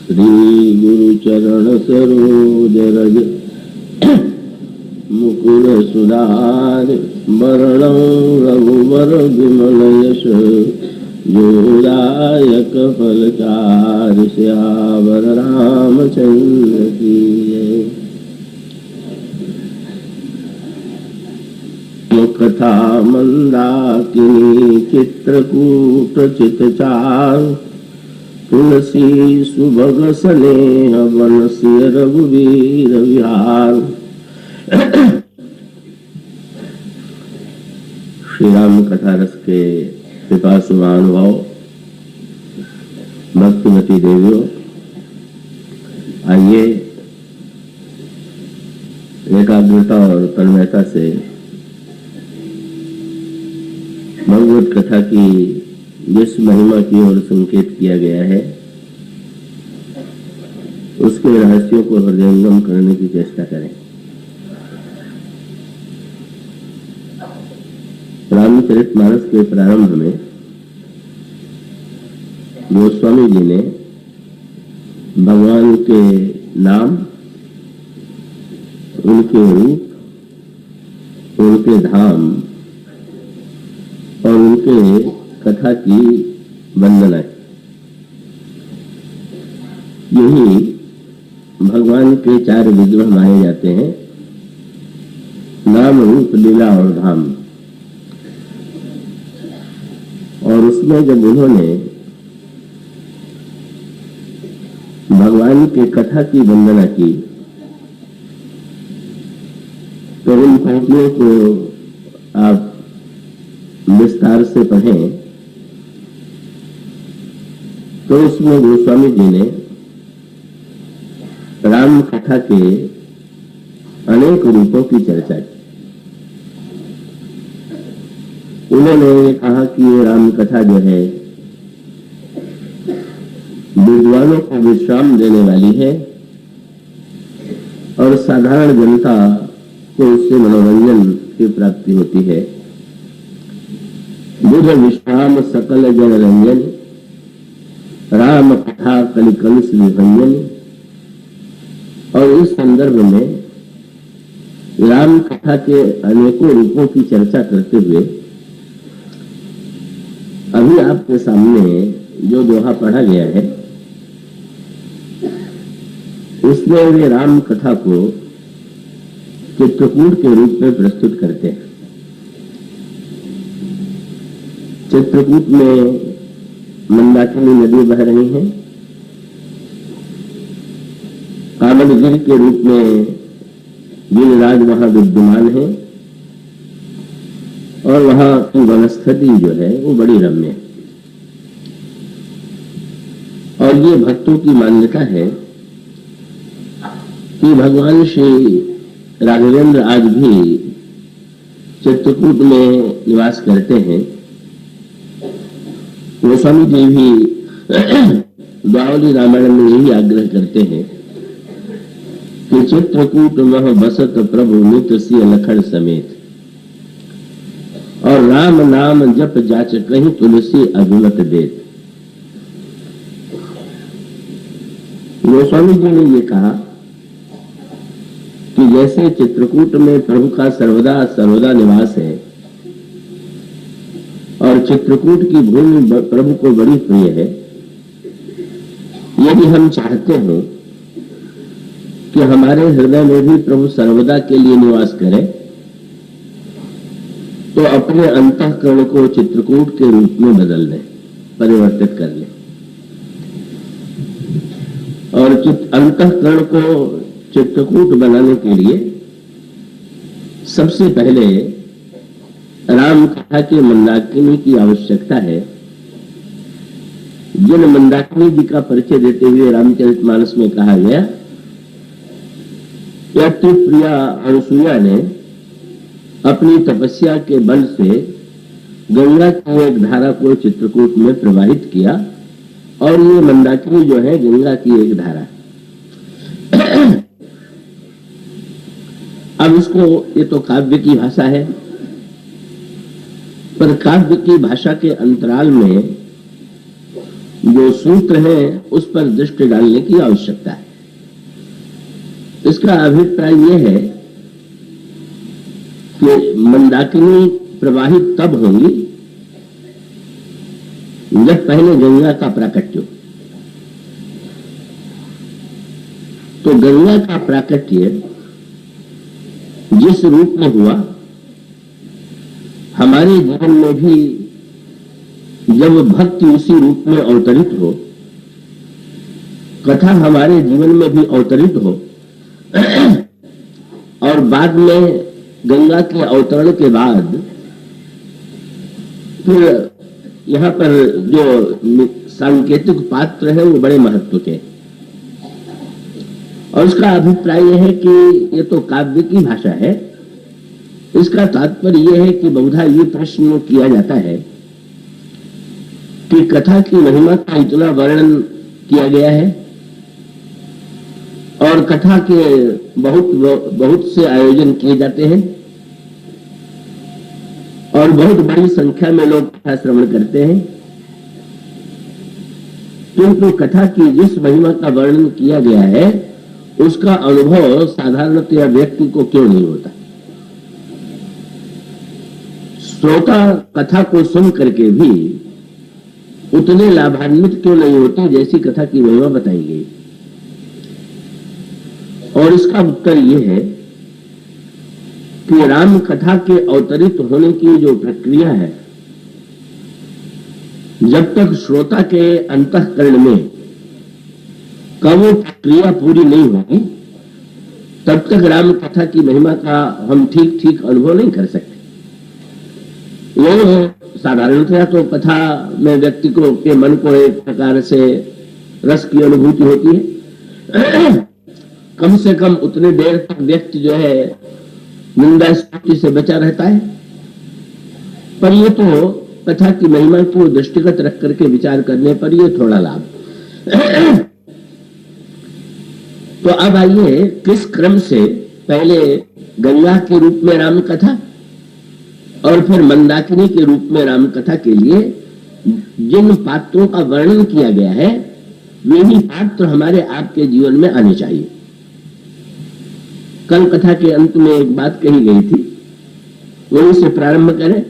श्री गुरु चरण सरोज रज मुकुर सुधार वरणं रघुवर विमल यश जोदायक फलचार श्यावर रामचंद्र की जय। कथा मंदाकिनी चित्रकूट चितचार तुलसी सुभग स्नेह वनस्य रघुवीर विहार। श्री राम कथा रस के पिपासु महानुभाव भक्तिमती देवियों, आइए एकाग्रता और तन्मयता से भगवत कथा की जिस महिमा की ओर संकेत किया गया है उसके रहस्यों को हृदयंगम करने की चेष्टा करें। रामचरितमानस के प्रारंभ में गोस्वामी जी ने भगवान के नाम, उनके रूप, उनके धाम और उनके कथा की वंदना। यही भगवान के 4 विग्रह माने जाते हैं, नाम, रूप, लीला और धाम। और उसमें जब उन्होंने भगवान के कथा की वंदना की तो उन पंक्तियों को आप विस्तार से पढ़ें तो उसमें गोस्वामी जी ने राम कथा के अनेक रूपों की चर्चा की। उन्होंने कहा कि ये राम कथा जो है विद्वानों को विश्राम देने वाली है और साधारण जनता को उससे मनोरंजन की प्राप्ति होती है। बुध विश्राम सकल जन रंजन, राम कथा कलिकल श्री भंजन। और इस संदर्भ में राम कथा के अनेकों रूपों की चर्चा करते हुए अभी आपके सामने जो दोहा पढ़ा गया है उसमें वे राम कथा को चित्रकूट के रूप में प्रस्तुत करते हैं। चित्रकूट में मंदाकिनी नदी बह रही है, कामदगिरि के रूप में गिरिराज वहां विद्यमान है और वहां की वनस्पति जो है वो बड़ी रम्य है। और ये भक्तों की मान्यता है कि भगवान श्री राघवेंद्र आज भी चित्रकूट में निवास करते हैं। गोस्वामी जी भी द्वावली रामायण में यही आग्रह करते हैं कि चित्रकूट मह बसत प्रभु नित्य सिय लखन समेत, और राम नाम जप जाच कहीं तुलसी अभिमत देत। गोस्वामी जी ने ये कहा कि जैसे चित्रकूट में प्रभु का सर्वदा सर्वदा निवास है और चित्रकूट की भूमि प्रभु को बड़ी प्रिय है, यदि हम चाहते हो कि हमारे हृदय में भी प्रभु सर्वदा के लिए निवास करे तो अपने अंतःकरण को चित्रकूट के रूप में बदल लें, परिवर्तित कर लें। और अंतःकरण को चित्रकूट बनाने के लिए सबसे पहले राम कथा के मंदाकिनी की आवश्यकता है। जिन मंदाकिनी जी का परिचय देते हुए रामचरितमानस में कहा गया कि अति प्रिया अनुसुईया ने अपनी तपस्या के बल से गंगा की एक धारा को चित्रकूट में प्रवाहित किया और ये मंदाकिनी जो है गंगा की एक धारा। अब इसको, ये तो काव्य की भाषा है, पर काव्य की भाषा के अंतराल में जो सूत्र है उस पर दृष्टि डालने की आवश्यकता है। इसका अभिप्राय यह है कि मंदाकिनी प्रवाहित तब होंगी जब पहले गंगा का प्राकट्य हो। तो गंगा का प्राकट्य जिस रूप में हुआ, हमारे जीवन में भी जब भक्ति उसी रूप में अवतरित हो, कथा हमारे जीवन में भी अवतरित हो, और बाद में गंगा के अवतरण के बाद फिर यहाँ पर जो सांकेतिक पात्र है वो बड़े महत्व के, और उसका अभिप्राय यह है कि ये तो काव्य की भाषा है। इसका तात्पर्य यह है कि बहुधा ये प्रश्न किया जाता है कि कथा की महिमा का इतना वर्णन किया गया है और कथा के बहुत से आयोजन किए जाते हैं और बहुत बड़ी संख्या में लोग कथा श्रवण करते हैं, किंतु कथा की जिस महिमा का वर्णन किया गया है उसका अनुभव साधारणतया व्यक्ति को क्यों नहीं होता। श्रोता कथा को सुन करके भी उतने लाभान्वित क्यों नहीं होते जैसी कथा की महिमा बताई गई। और इसका उत्तर यह है कि राम कथा के अवतरित होने की जो प्रक्रिया है, जब तक श्रोता के अंतःकरण में का वो प्रक्रिया पूरी नहीं होगी तब तक राम कथा की महिमा का हम ठीक अनुभव नहीं कर सकते। वो साधारणतया तो कथा में व्यक्ति को के मन को एक प्रकार से रस की अनुभूति होती है। कम से कम उतने देर तक व्यक्ति जो है निंदा स्तुति से बचा रहता है, पर ये तो कथा की महिमा को दृष्टिगत रख करके विचार करने पर ये थोड़ा लाभ। तो अब आइए किस क्रम से पहले गंगा के रूप में राम कथा और फिर मंदाकिनी के रूप में राम कथा के लिए जिन पात्रों का वर्णन किया गया है वे ही पात्र हमारे आपके जीवन में आने चाहिए। कल कथा के अंत में एक बात कही गई थी, वहीं से प्रारंभ करें।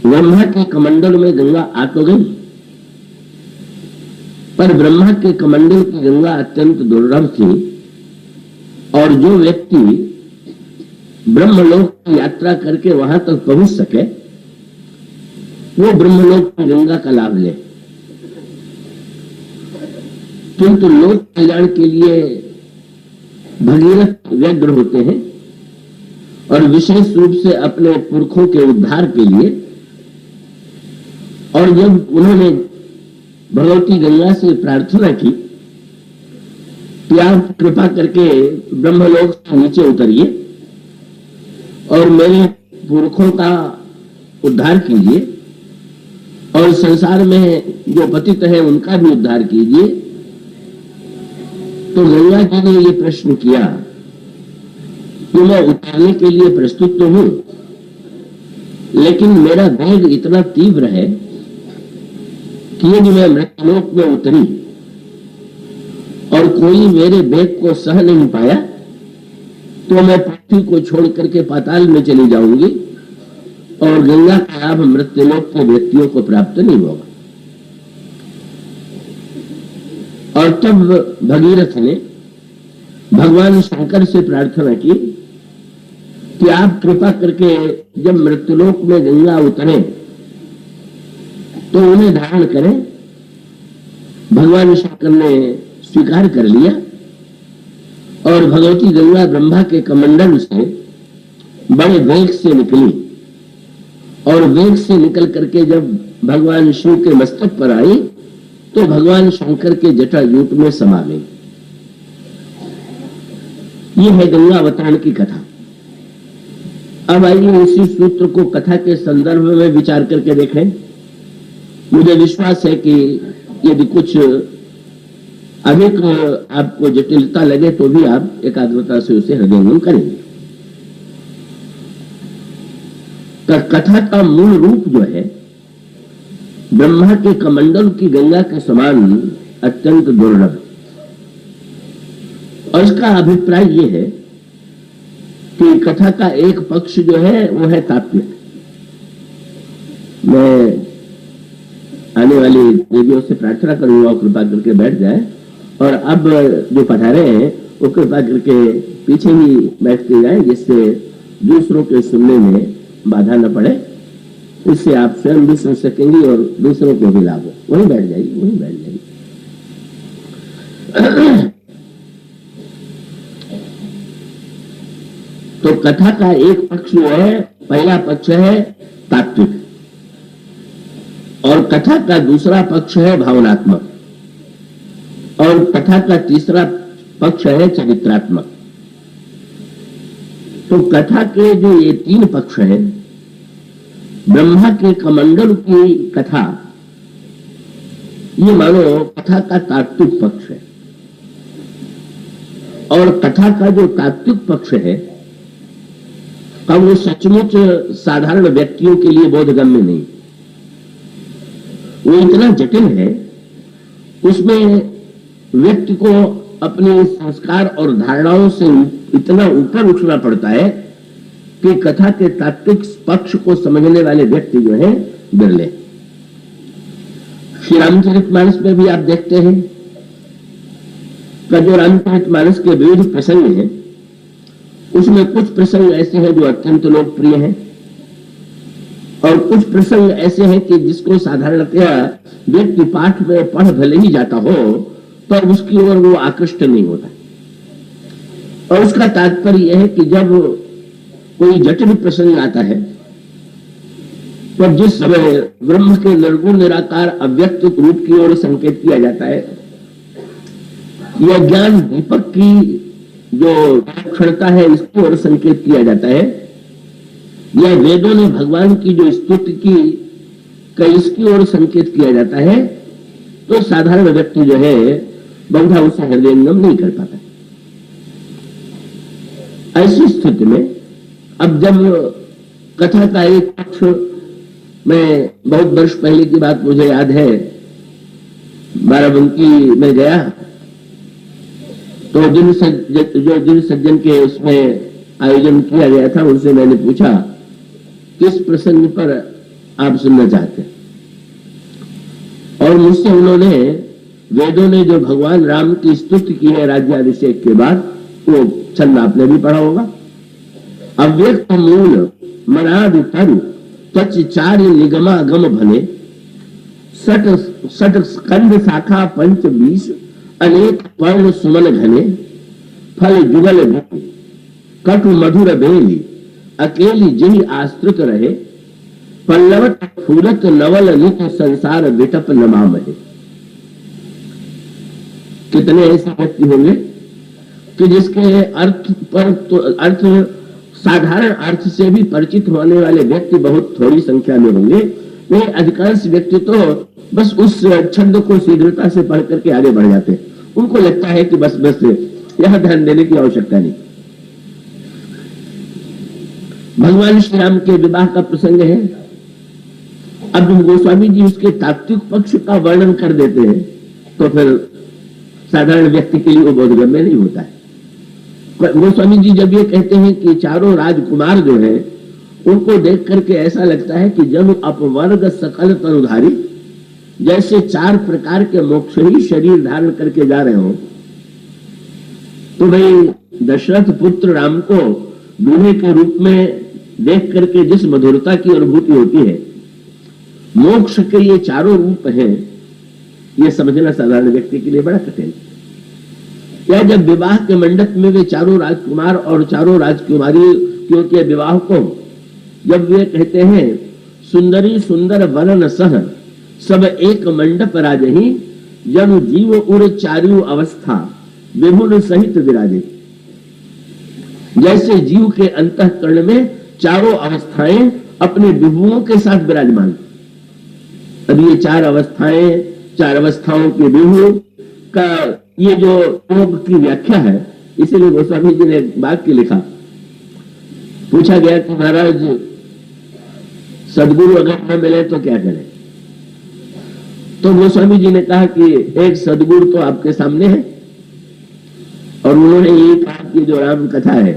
ब्रह्मा के कमंडल में गंगा आ तो गई, पर ब्रह्मा के कमंडल की गंगा अत्यंत दुर्लभ थी और जो व्यक्ति ब्रह्मलोक की यात्रा करके वहां तक पहुंच सके वो ब्रह्मलोक की गंगा का लाभ ले। किंतु लोक कल्याण के लिए भगीरथ व्यग्र होते हैं और विशेष रूप से अपने पुरखों के उद्धार के लिए, और जब उन्होंने भगवती गंगा से प्रार्थना की कि आप कृपा करके ब्रह्मलोक से नीचे उतरिए और मेरे पुरखों का उद्धार कीजिए और संसार में जो पतित है उनका भी उद्धार कीजिए, तो गंगा जी ने ये प्रश्न किया कि मैं उतरने के लिए प्रस्तुत तो हूं, लेकिन मेरा वेग इतना तीव्र है कि यदि मैं मृत्युलोक में उतरी और कोई मेरे वेग को सह नहीं पाया तो मैं पृथ्वी को छोड़ करके पाताल में चली जाऊंगी और गंगा का लाभ मृत्युलोक के व्यक्तियों को प्राप्त नहीं होगा। और तब भगीरथ ने भगवान शंकर से प्रार्थना की कि आप कृपा करके जब मृत्युलोक में गंगा उतरे तो उन्हें धारण करें। भगवान शंकर ने स्वीकार कर लिया और भगवती गंगा ब्रह्मा के कमंडल से बड़े वेग से निकली और वेग से निकल करके जब भगवान शिव के मस्तक पर आई तो भगवान शंकर के जटाजूट में समा गई। यह है गंगा अवतरण की कथा। अब आइए उसी सूत्र को कथा के संदर्भ में विचार करके देखें। मुझे विश्वास है कि यदि कुछ अधिक आपको जटिलता लगे तो भी आप एकाग्रता से उसे हृदयंगम करेंगे। कथा का मूल रूप जो है ब्रह्मा के कमंडल की गंगा के समान अत्यंत दुर्लभ। और इसका अभिप्राय यह है कि कथा का एक पक्ष जो है वो है तात्विक। मैं आने वाली देवियों से प्रार्थना करूंगा कृपा करके बैठ जाए, और अब जो पधारे हैं वो कृपा करके पीछे ही बैठते जाए, जिससे दूसरों के सुनने में बाधा न पड़े। इससे आप स्वयं भी सुन सकेंगे और दूसरों को भी लाभ हो। वहीं बैठ जाइए, वहीं बैठ जाइए। तो कथा का एक पक्ष है, पहला पक्ष है तात्विक, और कथा का दूसरा पक्ष है भावनात्मक, और कथा का तीसरा पक्ष है चरित्रात्मक। तो कथा के जो ये तीन पक्ष हैं, ब्रह्मा के कमंडल की कथा, ये मानो कथा का तात्विक पक्ष है। और कथा का जो तात्विक पक्ष है, अब वो सचमुच साधारण व्यक्तियों के लिए बोधगम्य नहीं, वो इतना जटिल है, उसमें व्यक्ति को अपने संस्कार और धारणाओं से इतना ऊपर उठना पड़ता है कि कथा के तात्विक पक्ष को समझने वाले व्यक्ति जो है बिरले। श्री रामचरितमानस में भी आप देखते हैं कि जो रामचरितमानस के विविध प्रसंग हैं, उसमें कुछ प्रसंग ऐसे हैं जो अत्यंत लोकप्रिय हैं, और कुछ प्रसंग ऐसे हैं कि जिसको साधारणतया व्यक्ति पाठ में पढ़ भले ही जाता हो पर उसकी ओर वो आकृष्ट नहीं होता। और उसका तात्पर्य यह है कि जब कोई जटिल प्रसंग आता है, तो जिस समय ब्रह्म के निर्गुण निराकार अव्यक्त रूप की ओर संकेत किया जाता है, या ज्ञान दीपक की जो क्षणता है इसकी ओर संकेत किया जाता है, या वेदों ने भगवान की जो स्तुति की इसकी ओर संकेत किया जाता है, तो साधारण व्यक्ति जो है बहुधा उसे हृदयंगम नहीं कर पाता। ऐसी स्थिति में अब जब कथा का एक पक्ष, मैं बहुत वर्ष पहले की बात मुझे याद है, बाराबंकी में गया, तो जिन सज्जन के उसमें आयोजन किया गया था उनसे मैंने पूछा किस प्रसंग पर आप सुनना चाहते हैं, और मुझसे उन्होंने वेदों ने जो भगवान राम की स्तुति की है राज्याभिषेक के बाद, वो छंद आपने भी पढ़ा होगा, अव्यक्त मूल मनाद तरु तच चार्य निगमा गम भले, सट स्कंद शाखा पंच 20 अनेक पर्ण सुमन घने, फल जुगल भूमि कटु मधुर बेली अकेली जिहि आश्रित रहे, पल्लवट फूलत नवल नित संसार विटप नमामहे। कितने ऐसे व्यक्ति होंगे कि जिसके अर्थ पर तो अर्थ साधारण अर्थ से भी परिचित होने वाले व्यक्ति बहुत थोड़ी संख्या में होंगे। वे अधिकांश व्यक्ति तो बस उस छंद को शीघ्रता से पढ़ करके आगे बढ़ जाते हैं। उनको लगता है कि बस यह ध्यान देने की आवश्यकता नहीं। भगवान श्री राम के विवाह का प्रसंग है। अब गोस्वामी जी उसके तात्विक पक्ष का वर्णन कर देते हैं, तो फिर साधारण व्यक्ति के लिए वो बोधगम्य नहीं होता है। गोस्वामी जी जब ये कहते हैं कि चारों राजकुमार जो है उनको देख करके ऐसा लगता है कि जब अपवर्ग सकल तनुधारी, जैसे 4 प्रकार के मोक्ष ही शरीर धारण करके जा रहे हो। तो भाई दशरथ पुत्र राम को दूल्हे के रूप में देख करके जिस मधुरता की अनुभूति होती है, मोक्ष के ये चारों रूप हैं, ये समझना साधारण व्यक्ति के लिए बड़ा कठिन। या जब विवाह के मंडप में वे चारों राजकुमार और चारों राजकुमारियों के विवाह को जब वे कहते हैं सुंदरी सुंदर वरन सह सब एक मंडप राजही, जन जीव उर चारु अवस्था विभुन सहित विराजे। जैसे जीव के अंतःकरण में चारों अवस्थाएं अपने विभुओं के साथ विराजमान। अब ये 4 अवस्थाएं, 4 अवस्थाओं के विभु का ये जो योग की व्याख्या है, इसीलिए गोस्वामी जी ने एक वाक्य लिखा। पूछा गया कि महाराज सदगुरु अगर न मिले तो क्या करें? तो गोस्वामी जी ने कहा कि एक सदगुरु तो आपके सामने है, और उन्होंने ये कहा कि जो राम कथा है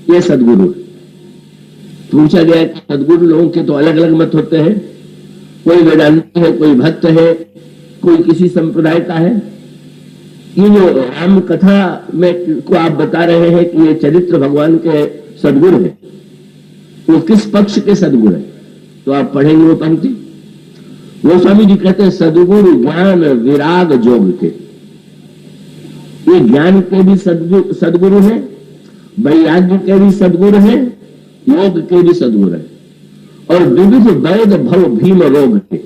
ये सदगुरु। पूछा गया कि सदगुरु लोगों के तो अलग अलग मत होते हैं, कोई वेदांती है, कोई भक्त है, कोई किसी संप्रदाय का है। ये जो राम कथा में को आप बता रहे हैं कि ये चरित्र भगवान के सदगुरु है, वो किस पक्ष के सदगुरु है? तो आप पढ़ेंगे वो पंक्ति। गोस्वामी जी कहते हैं सदगुरु ज्ञान विराग जोग के। ये ज्ञान के भी सदगुरु है, वैराग्य के भी सदगुरु है, योग के भी सदगुरु है, और विविध वैद भव भीम रोग के।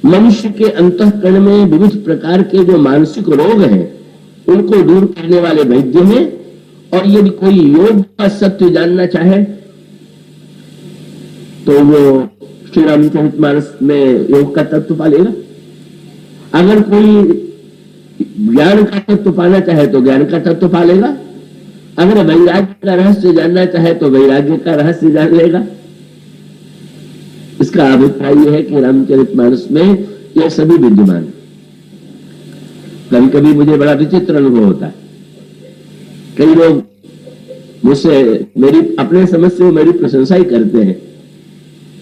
मनुष्य के अंतःकरण में विविध प्रकार के जो मानसिक रोग हैं उनको दूर करने वाले वैद्य हैं। और यदि कोई योग का सत्य जानना चाहे तो वो श्री रामचरितमानस में योग का तत्व पालेगा। अगर कोई ज्ञान का तत्व पाना चाहे तो ज्ञान का तत्व पालेगा। अगर वैराग्य का रहस्य जानना चाहे तो वैराग्य का रहस्य जान लेगा। इसका अभिप्राय यह है कि रामचरितमानस में यह सभी विद्यमान है। कभी कभी मुझे बड़ा विचित्र अनुभव होता है। कई लोग मुझसे मेरी अपने समझ से मेरी प्रशंसा ही करते हैं,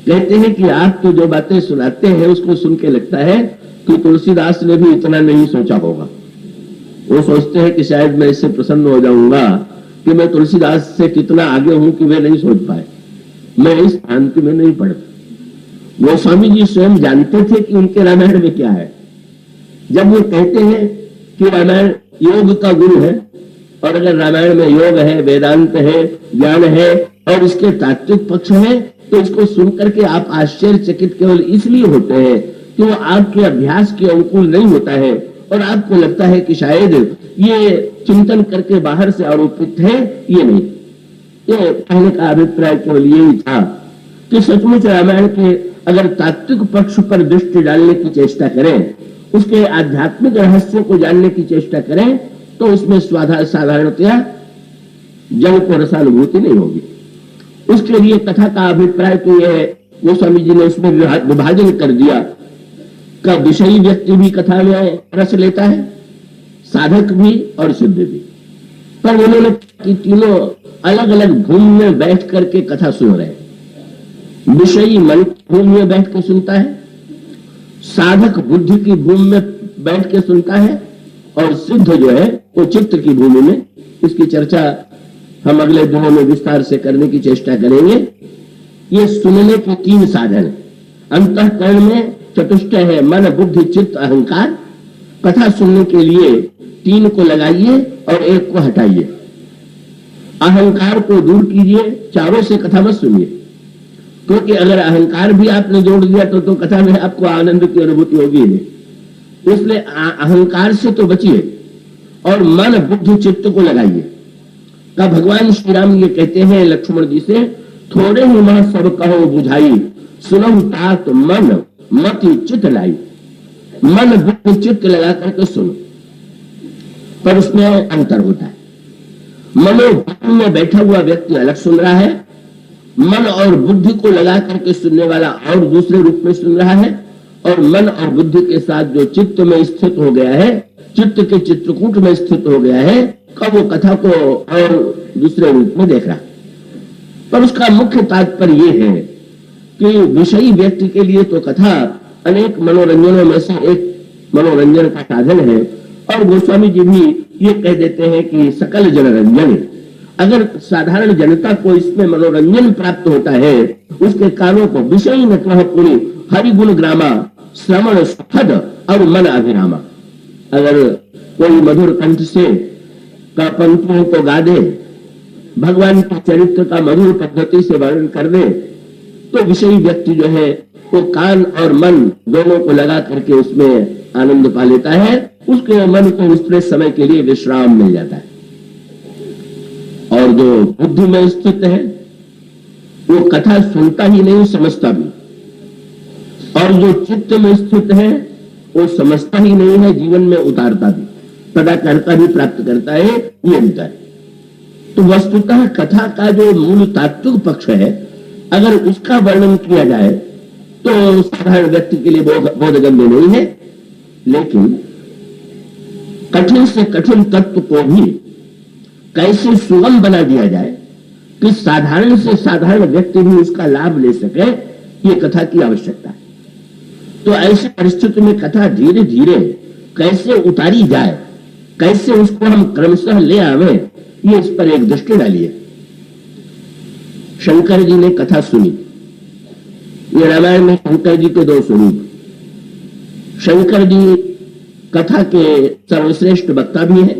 कहते हैं कि आप तो जो बातें सुनाते हैं उसको सुन के लगता है कि तुलसीदास ने भी इतना नहीं सोचा होगा। वो सोचते हैं कि शायद मैं इससे प्रसन्न हो जाऊंगा कि मैं तुलसीदास से कितना आगे हूं कि वे नहीं सोच पाए, मैं इस शांति में नहीं पढ़। गोस्वामी जी स्वयं जानते थे कि उनके रामायण में क्या है। जब वो कहते हैं कि रामायण योग का गुरु है, और अगर रामायण में योग है, वेदांत है, ज्ञान है और इसके तात्विक पक्ष है, तो इसको सुनकर के आप आश्चर्यचकित केवल इसलिए होते हैं कि वो आपके अभ्यास के अनुकूल नहीं होता है, और आपको लगता है कि शायद ये चिंतन करके बाहर से आरोपित है। ये नहीं, ये कहने का अभिप्राय केवल यही था कि सचमुच रामायण के अगर तात्विक पक्ष पर दृष्टि डालने की चेष्टा करें, उसके आध्यात्मिक रहस्यों को जानने की चेष्टा करें, तो उसमें साधारणतया जन को रसानुभूति नहीं होगी। उसके लिए कथा का अभिप्राय तो यह है, गोस्वामी जी ने उसमें विभाजन कर दिया का विषयी व्यक्ति भी कथा में रस लेता है, साधक भी और सिद्ध भी। पर उन्होंने तीनों अलग अलग भूमि में बैठ करके कथा सुन रहे हैं। विषयी मन की भूमि में बैठ के सुनता है, साधक बुद्धि की भूमि में बैठ के सुनता है, और सिद्ध जो है वो चित्त की भूमि में। इसकी चर्चा हम अगले दिनों में विस्तार से करने की चेष्टा करेंगे। ये सुनने के तीन साधन। अंतःकरण में चतुष्टय है, मन बुद्धि चित्त अहंकार। कथा सुनने के लिए तीन को लगाइए और एक को हटाइए। अहंकार को दूर कीजिए, चारों से कथा मत सुनिए, क्योंकि अगर अहंकार भी आपने जोड़ दिया तो कथा में आपको आनंद की अनुभूति होगी नहीं। इसलिए अहंकार से तो बचिए और मन बुद्धि चित्त को लगाइए। का भगवान श्री राम ये कहते हैं लक्ष्मण जी से, थोड़े ही मह सब कहो बुझाई, सुनहु तात मन मति चित्त लाई। मन बुद्धि चित्त लगा करके सुनो, पर उसमें अंतर होता है। मनोबुद्धि में बैठा हुआ व्यक्ति अलग सुन रहा है, मन और बुद्धि को लगा करके सुनने वाला और दूसरे रूप में सुन रहा है, और मन और बुद्धि के साथ जो चित्त में स्थित हो गया है, चित्त के चित्रकूट में स्थित हो गया है, कब वो कथा को और दूसरे रूप में देख रहा है। पर उसका मुख्य तात्पर्य ये है कि विषयी व्यक्ति के लिए तो कथा अनेक मनोरंजनों में से एक मनोरंजन का साधन है, और गोस्वामी जी भी ये कह देते हैं कि सकल जनरंजन। अगर साधारण जनता को इसमें मनोरंजन प्राप्त होता है, उसके कानों को विषय न कह पूरी हरिगुण ग्रामा श्रवण सुखद और मन अभिरामा। अगर कोई मधुर कंठ से का पंक्तियों को गा दे, भगवान के चरित्र का मधुर पद्धति से वर्णन कर दे, तो विषयी व्यक्ति जो है वो कान और मन दोनों को लगा करके उसमें आनंद पा लेता है। उसके मन को उसके समय के लिए विश्राम मिल जाता है। और जो बुद्धि में स्थित है वो कथा सुनता ही नहीं, समझता भी। और जो चित्त में स्थित है वो समझता ही नहीं है, जीवन में उतारता भी, तदाकर्ता भी प्राप्त करता है। ये अंतर है। तो वस्तुतः कथा का जो मूल तात्विक पक्ष है, अगर उसका वर्णन किया जाए तो साधारण व्यक्ति के लिए बोधगम्य नहीं है। लेकिन कठिन से कठिन तत्व को भी कैसे सुगम बना दिया जाए कि साधारण से साधारण व्यक्ति भी उसका लाभ ले सके, ये कथा की आवश्यकता है। तो ऐसी परिस्थिति में कथा धीरे धीरे कैसे उतारी जाए, कैसे उसको हम क्रमशः ले आवे, ये इस पर एक दृष्टि डाली है। शंकर जी ने कथा सुनी। ये रामायण में शंकर जी के दो स्वरूप। शंकर जी कथा के सर्वश्रेष्ठ वक्ता भी है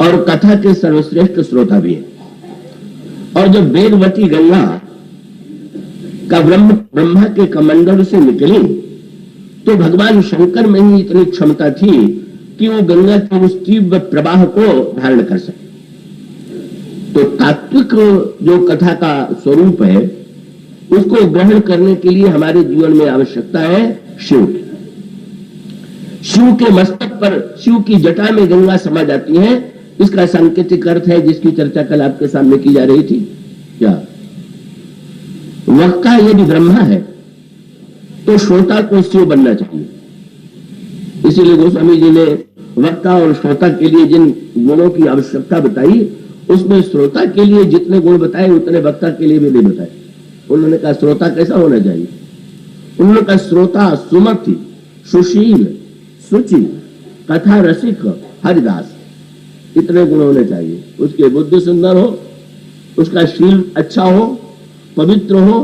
और कथा के सर्वश्रेष्ठ श्रोता भी है। और जब वेगवती गंगा का ब्रह्मा के कमंडल से निकली तो भगवान शंकर में ही इतनी क्षमता थी कि वो गंगा के उस तीव्र प्रवाह को धारण कर सके। तो तात्विक जो कथा का स्वरूप है उसको ग्रहण करने के लिए हमारे जीवन में आवश्यकता है शिव की। शिव के मस्तक पर, शिव की जटा में गंगा समा जाती है। इसका सांकेतिक अर्थ है जिसकी चर्चा कल आपके सामने की जा रही थी। क्या वक्ता यदि ब्रह्मा है तो श्रोता को शिव बनना चाहिए। इसीलिए गोस्वामी जी ने वक्ता और श्रोता के लिए जिन गुणों की आवश्यकता बताई, उसमें श्रोता के लिए जितने गुण बताए उतने वक्ता के लिए भी नहीं बताए। उन्होंने कहा श्रोता कैसा होना चाहिए? उन्होंने कहा श्रोता सुमति, सुशील, सुचि, कथा रसिक, हरिदास, इतने गुण होने चाहिए। उसकी बुद्धि सुंदर हो, उसका शील अच्छा हो, पवित्र हो,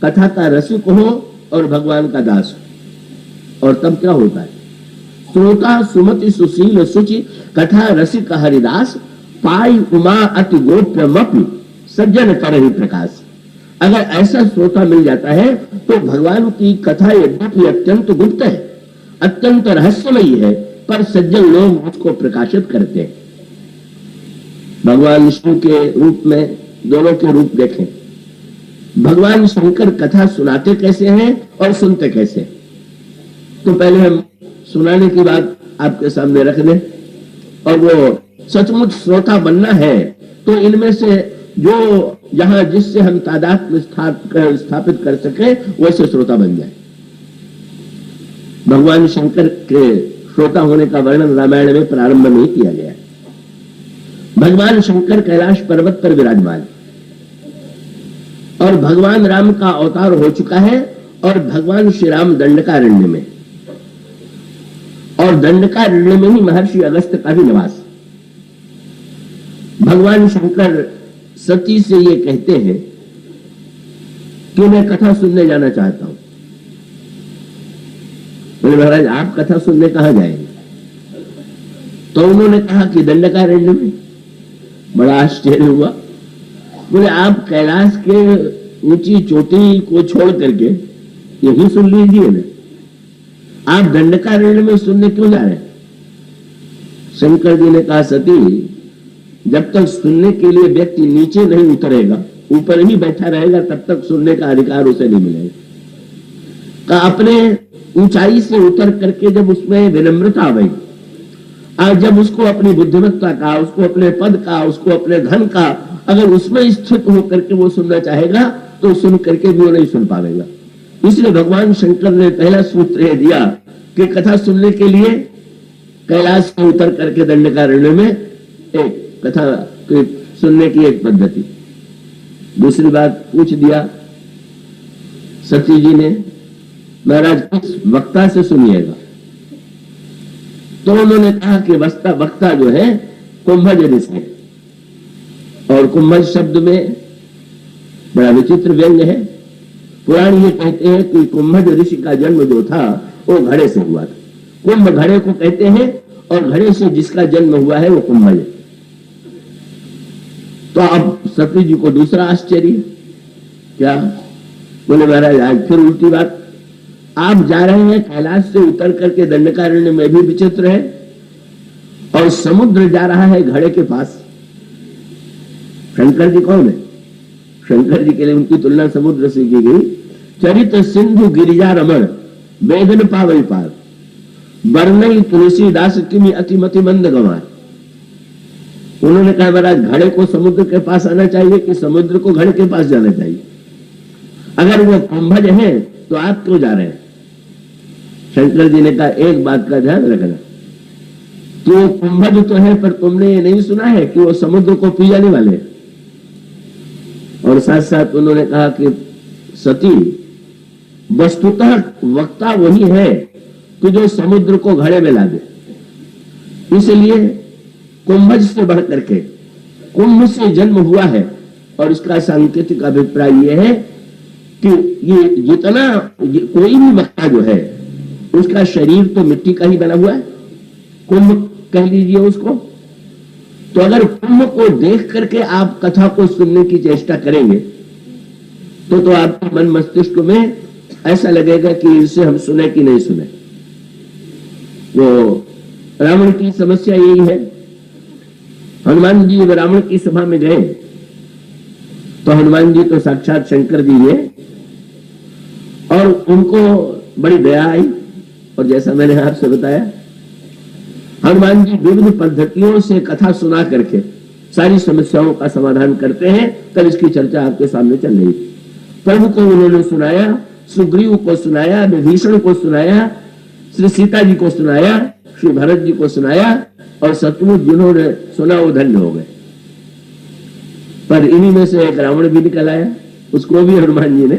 कथा का रसिक हो और भगवान का दास हो। और तब क्या होता है? श्रोता सुमति सुशील सुचि कथा रसिक हरिदास पाई उमा अति गोप्यमपि सज्जन करहि प्रकाश। अगर ऐसा श्रोता मिल जाता है तो भगवान की कथा यद्यपि अत्यंत गुप्त है, अत्यंत रहस्यमयी है, पर सज्जन लोग उसको प्रकाशित करते हैं। भगवान विष्णु के रूप में दोनों के रूप देखें। भगवान शंकर कथा सुनाते कैसे हैं और सुनते कैसे? तो पहले हम सुनाने की बात आपके सामने रख दें। और वो सचमुच श्रोता बनना है तो इनमें से जो जहां जिससे हम तादात्म्य स्थापित कर सके वैसे श्रोता बन जाए। भगवान शंकर के श्रोता होने का वर्णन रामायण में प्रारंभ में ही किया गया है। भगवान शंकर कैलाश पर्वत पर विराजमान और भगवान राम का अवतार हो चुका है और भगवान श्री राम दंडकारण्य में, और दंडकारण्य में ही महर्षि अगस्त्य का भी निवास। भगवान शंकर सती से ये कहते हैं कि मैं कथा सुनने जाना चाहता हूं। बोले महाराज आप कथा सुनने कहां जाएंगे? तो उन्होंने कहा कि दंडकारण्य में। बड़ा आश्चर्य हुआ। बोले आप कैलाश के ऊंची चोटी को छोड़ करके यही सुन लीजिए ना, आप दंडकारण्य में सुनने क्यों जा रहे हैं? शंकर जी ने कहा सती, जब तक सुनने के लिए व्यक्ति नीचे नहीं उतरेगा, ऊपर ही बैठा रहेगा, तब तक सुनने का अधिकार उसे नहीं मिलेगा। कहा अपने ऊंचाई से उतर करके जब उसमें विनम्रता आएगी, और जब उसको अपनी बुद्धिमत्ता का, उसको अपने पद का, उसको अपने धन का, अगर उसमें स्थित होकर के वो सुनना चाहेगा तो सुन करके भी वो नहीं सुन पाएगा। इसलिए भगवान शंकर ने पहला सूत्र यह दिया कि कथा सुनने के लिए कैलाश से उतर करके दंडकारण्य में एक कथा सुनने की एक पद्धति। दूसरी बात पूछ दिया सती जी ने, महाराज किस वक्ता से सुनिएगा? तो उन्होंने कहा कि वक्ता जो है कुंभज ऋषि है। और कुंभज शब्द में बड़ा विचित्र व्यंग है। पुराण ये कहते हैं कि कुंभज ऋषि का जन्म जो था वो घड़े से हुआ था। कुंभ घड़े को कहते हैं और घड़े से जिसका जन्म हुआ है वो कुंभज है। तो अब सती जी को दूसरा आश्चर्य, क्या? बोले महाराज आज फिर उल्टी बात। आप जा रहे हैं कैलाश से उतर करके दंडकारण्य में भी विचित्र है, और समुद्र जा रहा है घड़े के पास। शंकर जी कौन है? शंकर जी के लिए उनकी तुलना समुद्र से की गई। चरित सिंधु गिरिजा रमण वेदन पावई पार वर्णई तुलसीदास किमि अतिमति मंद गंवार। उन्होंने कहा महाराज घड़े को समुद्र के पास आना चाहिए कि समुद्र को घड़े के पास जाना चाहिए? अगर वो कुंभज है तो आप क्यों जा रहे हैं? शंकर जी ने कहा एक बात का ध्यान रखना, तो कुंभज तो है, पर तुमने ये नहीं सुना है कि वो समुद्र को पी जाने वाले हैं। और साथ साथ उन्होंने कहा कि सती, वस्तुतः वक्ता वही है कि जो समुद्र को घड़े में ला दे, इसलिए कुंभज से बढ़ करके कुंभ से जन्म हुआ है। और इसका सांकेतिक अभिप्राय यह है कि ये जितना कोई भी वक्ता जो है उसका शरीर तो मिट्टी का ही बना हुआ है, कुंभ कह लीजिए उसको। तो अगर कुंभ को देख करके आप कथा को सुनने की चेष्टा करेंगे तो आपके मन मस्तिष्क में ऐसा लगेगा कि इसे हम सुने कि नहीं सुने। वो रावण की समस्या यही है। हनुमान जी रावण की सभा में गए तो हनुमान जी तो साक्षात शंकर जी है, और उनको बड़ी दया आई। और जैसा मैंने आपसे बताया, हनुमान जी विभिन्न पद्धतियों से कथा सुना करके सारी समस्याओं का समाधान करते हैं। कल इसकी चर्चा आपके सामने चल रही थी। प्रभु को उन्होंने सुनाया, सुग्रीव को सुनाया, विभीषण को सुनाया, श्री सीता जी को सुनाया, श्री भरत जी को सुनाया, और सचमुच जिन्होंने सुना वो धन्य हो गए। पर इन्हीं में से एक रावण भी निकल आया। उसको भी हनुमान जी ने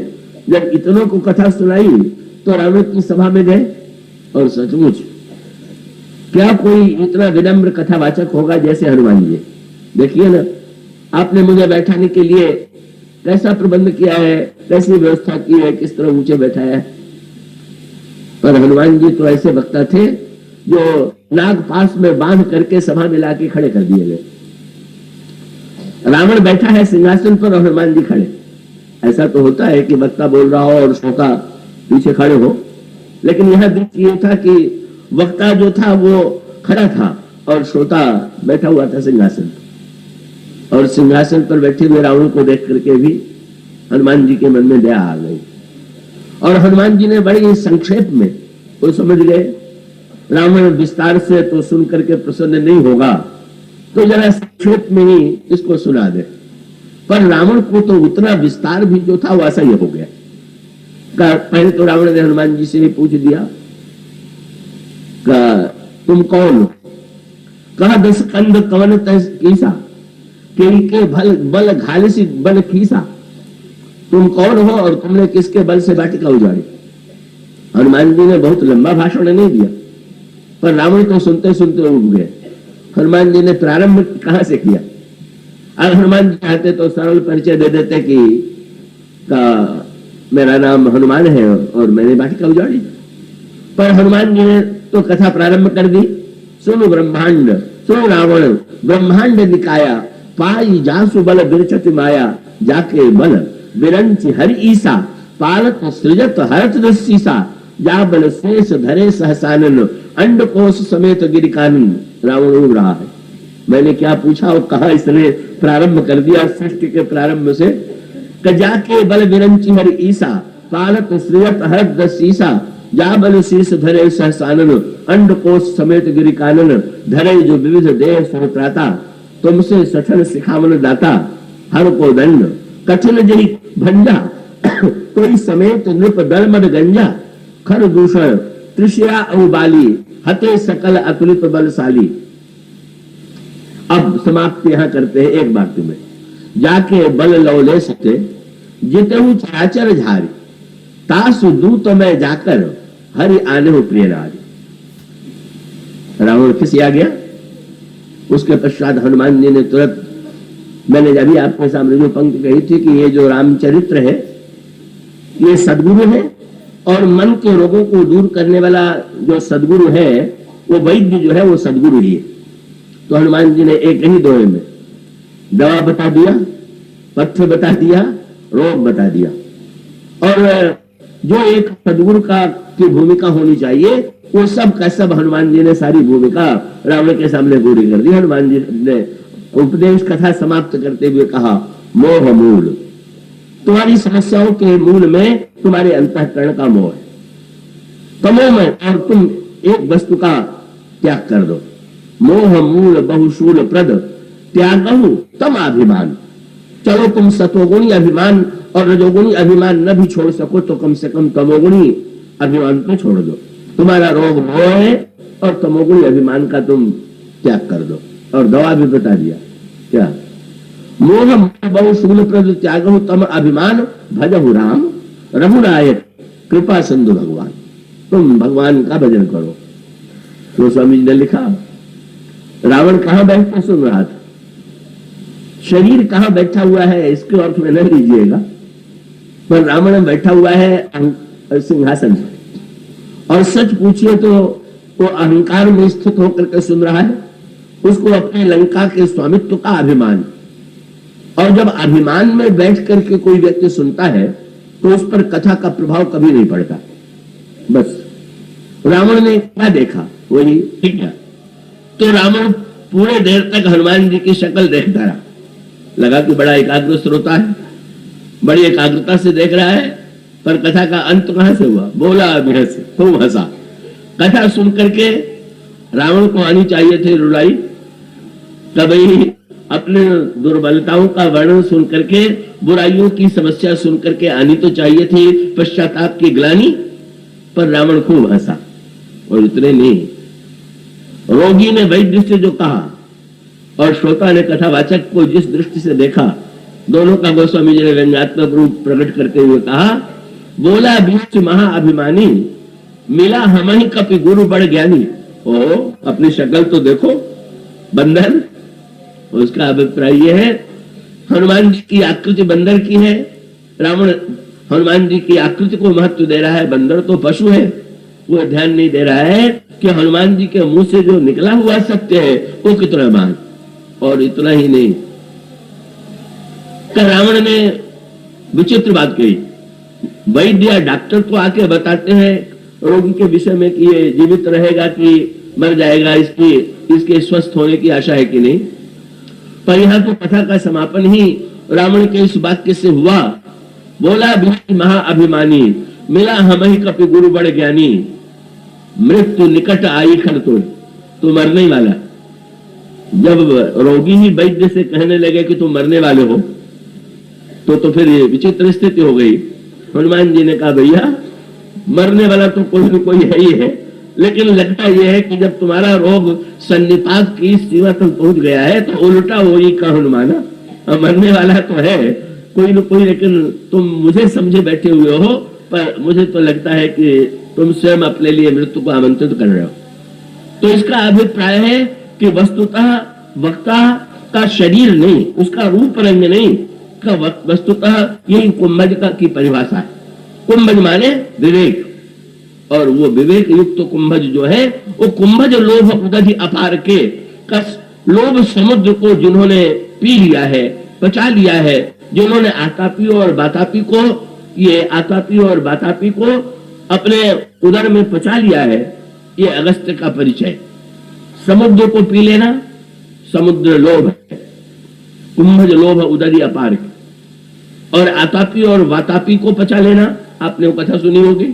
जब इतनों को कथा सुनाई तो रावण की सभा में गए। और सचमुच क्या कोई इतना विनम्र कथावाचक होगा जैसे हनुमान जी? देखिए ना, आपने मुझे बैठाने के लिए कैसा प्रबंध किया है, कैसी व्यवस्था की है, किस तरह ऊंचे बैठाया है। पर हनुमान जी तो ऐसे वक्ता थे जो नाग पास में बांध करके सभा में लाके खड़े कर दिए गए। रावण बैठा है सिंहासन पर और हनुमान जी खड़े। ऐसा तो होता है कि वक्ता बोल रहा हो और श्रोता पीछे खड़े हो, लेकिन यह दृश्य ये था कि वक्ता जो था वो खड़ा था और श्रोता बैठा हुआ था सिंहासन। और सिंहासन पर बैठे हुए रावण को देख करके भी हनुमान जी के मन में दया आ गई। और हनुमान जी ने बड़ी संक्षेप में वो समझ गए, रावण विस्तार से तो सुन करके प्रसन्न नहीं होगा, तो जरा संक्षेप में ही इसको सुना दे। पर रावण को तो उतना विस्तार भी जो था वो असह्य हो गया। पहले तो रावण ने हनुमान जी से ही पूछ दिया, तुम कौन हो? कहा 10 कंद कवन कीसा, के बल घालिसी बल कीसा। तुम कौन हो और तुमने किसके बल से वाटिका उजाड़ी? हनुमान जी ने बहुत लंबा भाषण नहीं दिया, पर रावण तो सुनते सुनते उठ गए। हनुमान जी ने प्रारंभ कहां से किया? अगर हनुमान जी चाहते तो सरल परिचय दे देते कि मेरा नाम हनुमान है और मैंने वाटिका उजाड़ी। पर हनुमान जी ने तो कथा प्रारंभ कर दी। सुनो ब्रह्मांड, सुनो रावण, ब्रह्मांड निकाया, पाई जासु बल बिरचति माया, जाके बल बिरंच हरि ईसा, पालत सृजत हरत दसीसा, जा बल शेष धरे सहसानन, अंड कोश समेत गिरिकानन। रावण उड़ रहा है। मैंने क्या पूछा और कहा इसने प्रारंभ कर दिया सृष्टि के प्रारंभ से। जाके बल बिरंची हरि ईसा, पालत सृजत हरत दसीसा, जा बल शीश धरे सहसानन, अंड कोश समेत गिरिकानन, धरे जो विविध देह सुत्राता, तुमसे सठन सिखावन दाता, हर को दंड कठिन जही भंजा, कोई समेत नृप दलमद गंजा, खर दूषण त्रिशिया अउबाली, हते सकल अतुलित बलशाली। अब समाप्त यहां करते हैं एक बात में, जाके बल लौले सके जितहु चाचर झारी, तासु दूत में जाकर हरि आने हो प्रिय नारी। रावण खिसिया गया। उसके पश्चात हनुमान जी ने तुरंत, मैंने अभी आपके सामने जो पंक्ति कही थी कि ये जो रामचरित्र है ये सदगुरु है, और मन के रोगों को दूर करने वाला जो सदगुरु है वो वैद्य जो है वो सदगुरु ही है। तो हनुमान जी ने एक ही दोहे में दवा बता दिया, पथ्य बता दिया, रोग बता दिया। और जो एक सदगुरु की भूमिका होनी चाहिए वो सब का सब हनुमान जी ने सारी भूमिका रावण के सामने पूरी कर दी। हनुमान जी ने उपदेश कथा समाप्त करते हुए कहा, मोह मूल, तुम्हारी समस्याओं के मूल में तुम्हारे अंतःकरण का मोह है। तमो में और तुम एक वस्तु का त्याग कर दो। मोह मूल बहुशूल प्रद त्यागहु तम अभिमान। चलो तुम सतोगुणी अभिमान और रजोगुणी अभिमान न भी छोड़ सको तो कम से कम तमोगुणी अभिमान को छोड़ दो। तुम्हारा रोग मोह है और तमोगुणी अभिमान का तुम त्याग कर दो। और दवा भी बता दिया क्या, मोह बहु शूल प्रद त्यागहु तम अभिमान भजहु राम रघुनायक कृपा सिंधु भगवान। तुम भगवान का भजन करो। तो स्वामी जी ने लिखा, रावण कहां बैठ कर सुन रहा था, शरीर कहां बैठा हुआ है इसके अर्थ में न लीजिएगा, पर रावण बैठा हुआ है सिंहासन पर। और सच पूछिए तो वो अहंकार में स्थित होकर के सुन रहा है, उसको अपनी लंका के स्वामित्व का अभिमान। और जब अभिमान में बैठ करके कोई व्यक्ति सुनता है तो उस पर कथा का प्रभाव कभी नहीं पड़ता। बस रावण ने क्या देखा वही ठीक है। तो रावण पूरे देर तक हनुमान जी की शक्ल देखता रहा, लगा कि बड़ा एकाग्र श्रोता है, बड़ी एकाग्रता से देख रहा है, पर कथा का अंत कहां से हुआ, बोला अभिहस खूब हंसा। कथा सुन करके रावण को आनी चाहिए थी रुलाई, कभी अपने दुर्बलताओं का वर्णन सुन करके, बुराइयों की समस्या सुन करके आनी तो चाहिए थी पश्चाताप की ग्लानि, पर रावण खूब हंसा। और इतने नहीं, रोगी ने वैद्य से जो कहा और श्रोता ने कथावाचक को जिस दृष्टि से देखा, दोनों का गोस्वामी जी ने व्यंग्यात्मक रूप प्रकट करते हुए कहा, बोला बीच महाअभिमानी मिला हम ही कपि गुरु बड़ ज्ञानी। ओ अपनी शक्ल तो देखो बंदर। उसका अभिप्राय यह है, हनुमान जी की आकृति बंदर की है, रावण हनुमान जी की आकृति को महत्व दे रहा है, बंदर तो पशु है। वो ध्यान नहीं दे रहा है कि हनुमान जी के मुंह से जो निकला हुआ सत्य है वो कितना महान। और इतना ही नहीं, रावण ने विचित्र बात कही, वैद्य या डॉक्टर तो आके बताते हैं रोगी के विषय में कि ये जीवित रहेगा कि मर जाएगा, इसके स्वस्थ होने की आशा है कि नहीं, पर यहां तो कथा का समापन ही रावण के इस वाक्य से हुआ, बोला भी महाअभिमानी मिला हम ही कपि गुरु बड़ ज्ञानी मृत्यु निकट आई खर तो मरने वाला। जब रोगी ही वैद्य से कहने लगे कि तुम मरने वाले हो तो फिर ये विचित्र स्थिति हो गई। हनुमान जी ने कहा, भैया मरने वाला तो कोई न कोई है ही है, लेकिन लगता यह है कि जब तुम्हारा रोग सन्निपात की सीमा तक पहुंच गया है तो उल्टा वही का हनुमाना, मरने वाला तो है कोई न कोई, लेकिन तुम मुझे समझे बैठे हुए हो, पर मुझे तो लगता है कि तुम स्वयं अपने लिए मृत्यु को आमंत्रित कर रहे हो। तो इसका अभिप्राय है कि वस्तुतः वक्ता का शरीर नहीं, उसका रूप रंग नहीं, का वस्तुतः यही कुंभज का की परिभाषा है। कुंभज माने विवेक, और वो विवेक युक्त कुंभज जो है वो कुंभज लोभ उदधि अपार के कस लोभ समुद्र को जिन्होंने पी लिया है, पचा लिया है, जिन्होंने आतापी और बातापी को, ये आतापी और बातापी को अपने उदर में पचा लिया है, ये अगस्त्य का परिचय। समुद्र को पी लेना समुद्र लोभ है, कुंभज लोभ उदधि अपार के। और आतापी और वातापी को पचा लेना, आपने वो कथा सुनी होगी,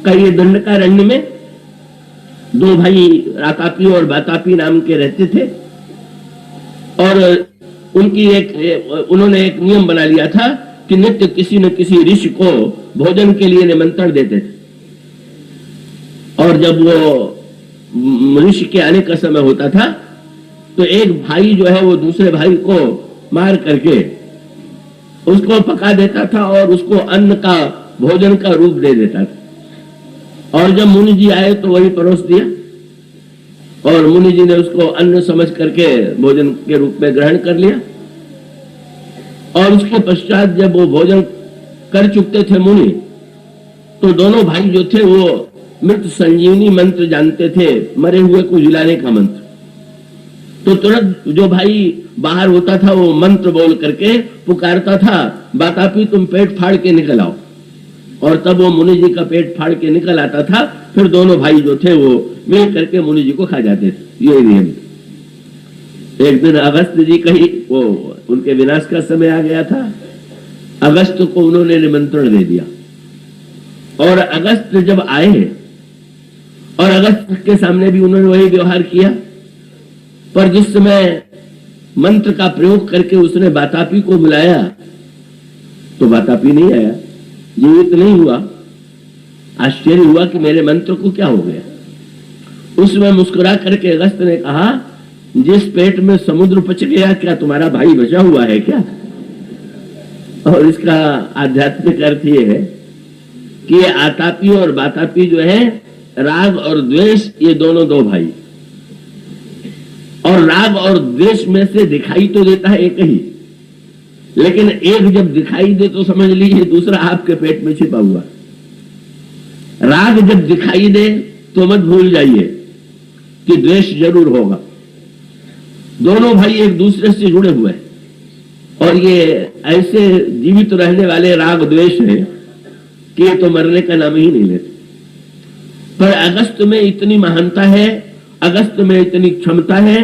कई दंडकारण्य में दो भाई आतापी और वातापी नाम के रहते थे, और उनकी उन्होंने एक नियम बना लिया था कि नित्य किसी न किसी ऋषि को भोजन के लिए निमंत्रण देते थे। और जब वो ऋषि के आने का समय होता था तो एक भाई जो है वो दूसरे भाई को मार करके उसको पका देता था और उसको अन्न का, भोजन का रूप दे देता था। और जब मुनि जी आए तो वही परोस दिया, और मुनि जी ने उसको अन्न समझ करके भोजन के रूप में ग्रहण कर लिया। और उसके पश्चात जब वो भोजन कर चुके थे मुनि, तो दोनों भाई जो थे वो मृत संजीवनी मंत्र जानते थे, मरे हुए को जिलाने का मंत्र। तो तुरंत जो भाई बाहर होता था वो मंत्र बोल करके पुकारता था, बातापी तुम पेट फाड़ के निकल आओ, और तब वो मुनि जी का पेट फाड़ के निकल आता था। फिर दोनों भाई जो थे वो मिल करके मुनि जी को खा जाते थे। ये नियम। एक दिन अगस्त जी कहीं वो उनके विनाश का समय आ गया था, अगस्त को उन्होंने निमंत्रण दे दिया, और अगस्त जब आए और अगस्त के सामने भी उन्होंने वही व्यवहार किया, पर जिस समय मंत्र का प्रयोग करके उसने बातापी को बुलाया तो वातापी नहीं आया, जीवित नहीं हुआ। आश्चर्य हुआ कि मेरे मंत्र को क्या हो गया। उसमें मुस्कुरा करके अगस्त ने कहा, जिस पेट में समुद्र पच गया, क्या तुम्हारा भाई बचा हुआ है क्या? और इसका आध्यात्मिक अर्थ ये है कि ये आतापी और वातापी जो है, राग और द्वेष, ये दोनों दो भाई। और राग और द्वेष में से दिखाई तो देता है एक ही, लेकिन एक जब दिखाई दे तो समझ लीजिए दूसरा आपके पेट में छिपा हुआ। राग जब दिखाई दे तो मत भूल जाइए कि द्वेष जरूर होगा। दोनों भाई एक दूसरे से जुड़े हुए हैं और ये ऐसे जीवित रहने वाले राग द्वेष है कि ये तो मरने का नाम ही नहीं लेते। पर अगस्त में इतनी महानता है, अगस्त में इतनी क्षमता है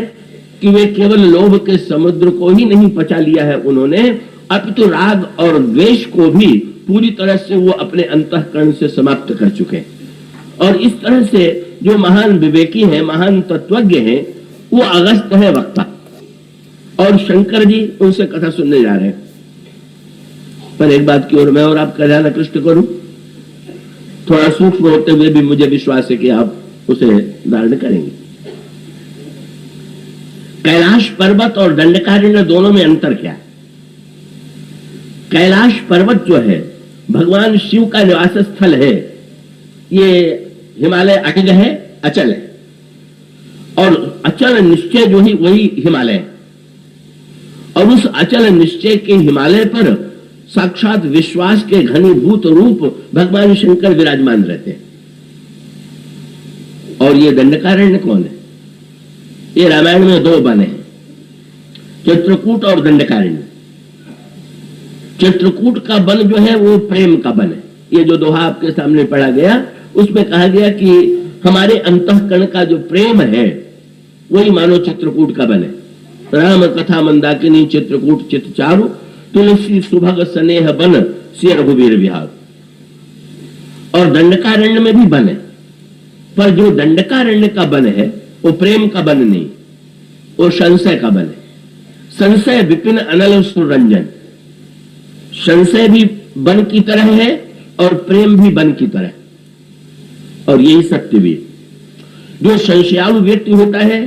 कि वे केवल लोभ के समुद्र को ही नहीं पचा लिया है उन्होंने, अपितु राग और द्वेष को भी पूरी तरह से वो अपने अंतःकरण से समाप्त कर चुके हैं। और इस तरह से जो महान विवेकी हैं, महान तत्वज्ञ हैं, वो अगस्त है वक्ता, और शंकर जी उनसे कथा सुनने जा रहे हैं। पर एक बात की ओर मैं और आपका ध्यान आकृष्ट करूं, थोड़ा सूक्ष्म होते हुए भी मुझे विश्वास है कि आप उसे धारण करेंगे। कैलाश पर्वत और दंडकारण्य दोनों में अंतर क्या है? कैलाश पर्वत जो है भगवान शिव का निवास स्थल है, ये हिमालय अटग है, अचल है, और अचल निश्चय जो ही वही हिमालय है। और उस अचल निश्चय के हिमालय पर साक्षात विश्वास के घनीभूत रूप भगवान शंकर विराजमान रहते हैं। और ये दंडकारण्य कौन है? ये रामायण में दो वन हैं, चित्रकूट और दंडकारण्य। चित्रकूट का वन जो है वो प्रेम का वन है। ये जो दोहा आपके सामने पढ़ा गया, उसमें कहा गया कि हमारे अंतःकरण का जो प्रेम है वही मानो चित्रकूट का वन है। राम कथा मंदाकिनी चित्रकूट चित चारु, तुलसी सुभग स्नेह बन सिय रघुवीर विहार। और दंडकारण्य में भी वन है, पर जो दंडकारण्य का वन है वो प्रेम का वन नहीं, वो संशय का वन है। संशय विपिन अनल सुरंजन, संशय भी वन की तरह है और प्रेम भी वन की तरह। और यही सत्य भी, जो संशयालु व्यक्ति होता है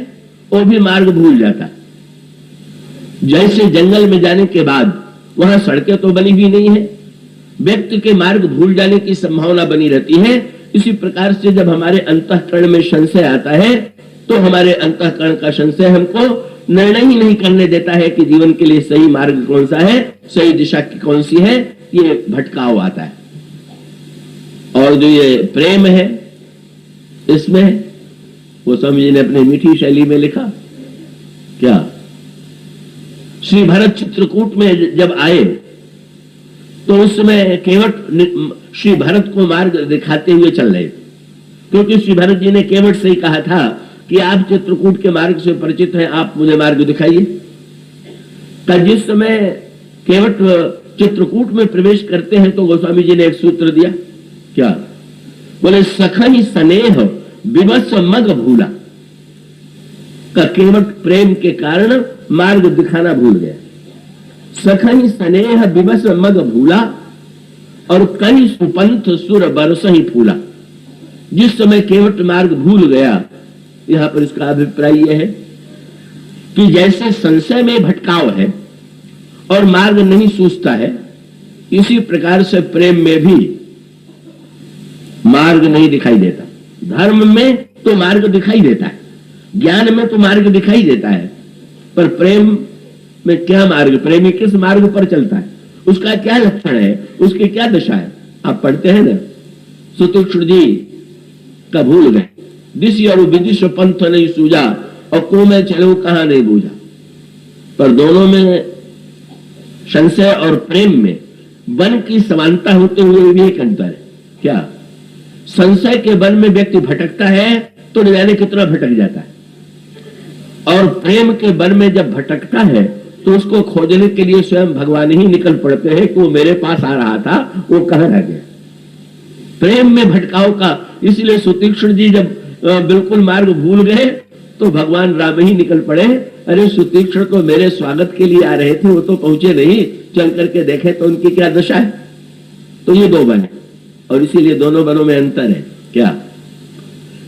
वो भी मार्ग भूल जाता है। जैसे जंगल में जाने के बाद वहां सड़कें तो बनी हुई नहीं है, व्यक्ति के मार्ग भूल जाने की संभावना बनी रहती है। इसी प्रकार से जब हमारे अंतःकरण में संशय आता है तो हमारे अंतःकरण का संशय हमको निर्णय ही नहीं करने देता है कि जीवन के लिए सही मार्ग कौन सा है, सही दिशा की कौन सी है। ये भटकाव आता है। और जो ये प्रेम है, इसमें वो स्वामी जी ने अपने मीठी शैली में लिखा क्या, श्री भरत चित्रकूट में जब आए तो उस समय केवट श्री भरत को मार्ग दिखाते हुए चल रहे थे, क्योंकि श्री भरत जी ने केवट से ही कहा था कि आप चित्रकूट के मार्ग से परिचित हैं, आप मुझे मार्ग दिखाइए। तब जिस समय केवट चित्रकूट में प्रवेश करते हैं तो गोस्वामी जी ने एक सूत्र दिया क्या, बोले सखई स्नेह विवश मग भूला। का केवट प्रेम के कारण मार्ग दिखाना भूल गया। सखई स्नेह विवश मग भूला और कई सुपंथ सुर बरस ही फूला। जिस समय केवट मार्ग भूल गया, यहां पर इसका अभिप्राय यह है कि जैसे संशय में भटकाव है और मार्ग नहीं सूझता है, इसी प्रकार से प्रेम में भी मार्ग नहीं दिखाई देता। धर्म में तो मार्ग दिखाई देता है, ज्ञान में तो मार्ग दिखाई देता है, पर प्रेम में क्या मार्ग, प्रेमी किस मार्ग पर चलता है, उसका क्या लक्षण है, उसकी क्या दशा है। आप पढ़ते हैं ना, सुतीक्ष्ण जी का भूल गए, दिश और विदिश पंथ नहीं सूझा और को में चलो कहां नहीं बूझा। पर दोनों में, संशय और प्रेम में वन की समानता होते हुए भी एक अंतर है क्या। संशय के वन में व्यक्ति भटकता है तो न जाने कितना भटक जाता है, और प्रेम के वन में जब भटकता है तो उसको खोजने के लिए स्वयं भगवान ही निकल पड़ते हैं कि वो मेरे पास आ रहा था, वो कहां रह गया। प्रेम में भटकाव का, इसलिए सुतीक्ष्ण जी जब बिल्कुल मार्ग भूल गए तो भगवान राम ही निकल पड़े। अरे सुतीक्ष्ण तो मेरे स्वागत के लिए आ रहे थे, वो तो पहुंचे नहीं, चल करके देखें तो उनकी क्या दशा है। तो ये दो वन है और इसीलिए दोनों वनों में अंतर है। क्या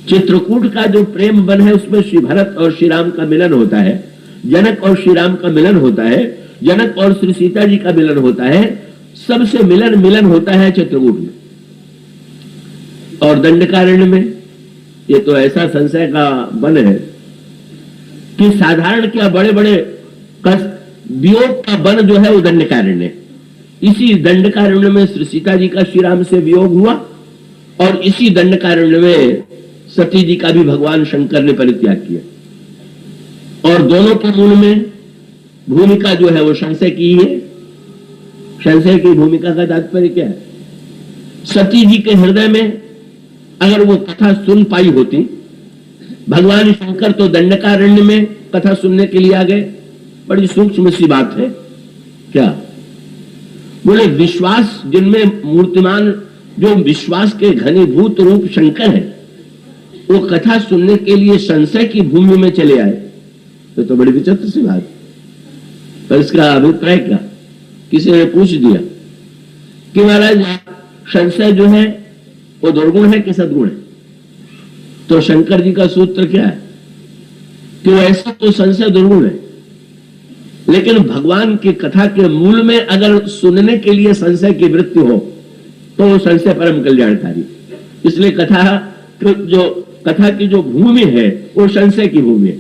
चित्रकूट का जो प्रेम वन है उसमें श्री भरत और श्री राम का मिलन होता है, जनक और श्री राम का मिलन होता है, जनक और श्री सीता जी का मिलन होता है, सबसे मिलन होता है चित्रकूट में। और दंडकारण्य में ये तो ऐसा संशय का वन है कि साधारण क्या बड़े बड़े वियोग का वन जो है वो दंडकारण्य। इसी दंडकारण्य में श्री सीता जी का श्री राम से वियोग हुआ और इसी दंडकारण्य में सती जी का भी भगवान शंकर ने परित्याग किया। और दोनों के मूल में भूमिका जो है वो संशय की है। संशय की भूमिका का तात्पर्य क्या है? सती जी के हृदय में अगर वो कथा सुन पाई होती, भगवान शंकर तो दंडकारण्य में कथा सुनने के लिए आ गए, बड़ी सूक्ष्म सी बात है। क्या बोले विश्वास जिनमें मूर्तिमान जो विश्वास के घनीभूत रूप शंकर है वो कथा सुनने के लिए संशय की भूमि में चले आए, तो बड़ी विचित्र सी बात। पर इसका अभिप्राय क्या? किसी ने पूछ दिया कि महाराज संशय जो है वो दुर्गुण है कि सद्गुण है? तो शंकर जी का सूत्र क्या है कि वैसे तो संशय दुर्गुण है, लेकिन भगवान की कथा के मूल में अगर सुनने के लिए संशय की वृत्ति हो तो वो संशय परम कल्याणकारी। इसलिए कथा की जो भूमि है वो संशय की भूमि है।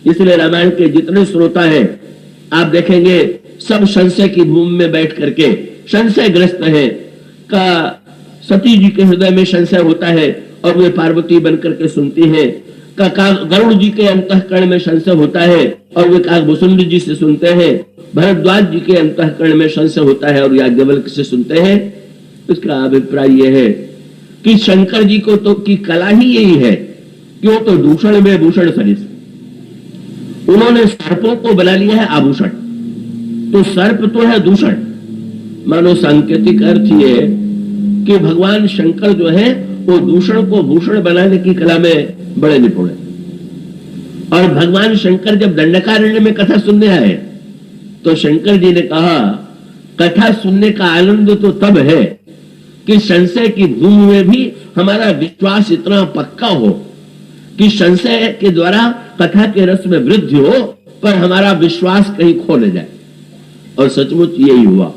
इसलिए रामायण के जितने श्रोता हैं आप देखेंगे सब संशय की भूमि में बैठ करके संशयग्रस्त है। का सती जी के हृदय में संशय होता है और वे पार्वती बनकर के सुनती हैं। गरुड़ जी के अंतःकरण में संशय होता है और वे काकभूषुंड जी से सुनते हैं। भरद्वाज जी के अंतःकरण में संशय होता है और याज्ञवल्क्य से सुनते हैं। इसका अभिप्राय यह है कि शंकर जी को तो की कला ही यही है कि वो तो दूषण में भूषण सरिस, उन्होंने सर्पों को बना लिया है आभूषण। तो सर्प तो है दूषण, मानो सांकेतिक अर्थ ये कि भगवान शंकर जो है वो दूषण को भूषण बनाने की कला में बड़े निपुण है। और भगवान शंकर जब दंडकारण्य में कथा सुनने आए तो शंकर जी ने कहा कथा सुनने का आनंद तो तब है कि संशय की भूमि में भी हमारा विश्वास इतना पक्का हो कि संशय के द्वारा कथा के रस में वृद्धि हो पर हमारा विश्वास कहीं खो न जाए। और सचमुच यही हुआ।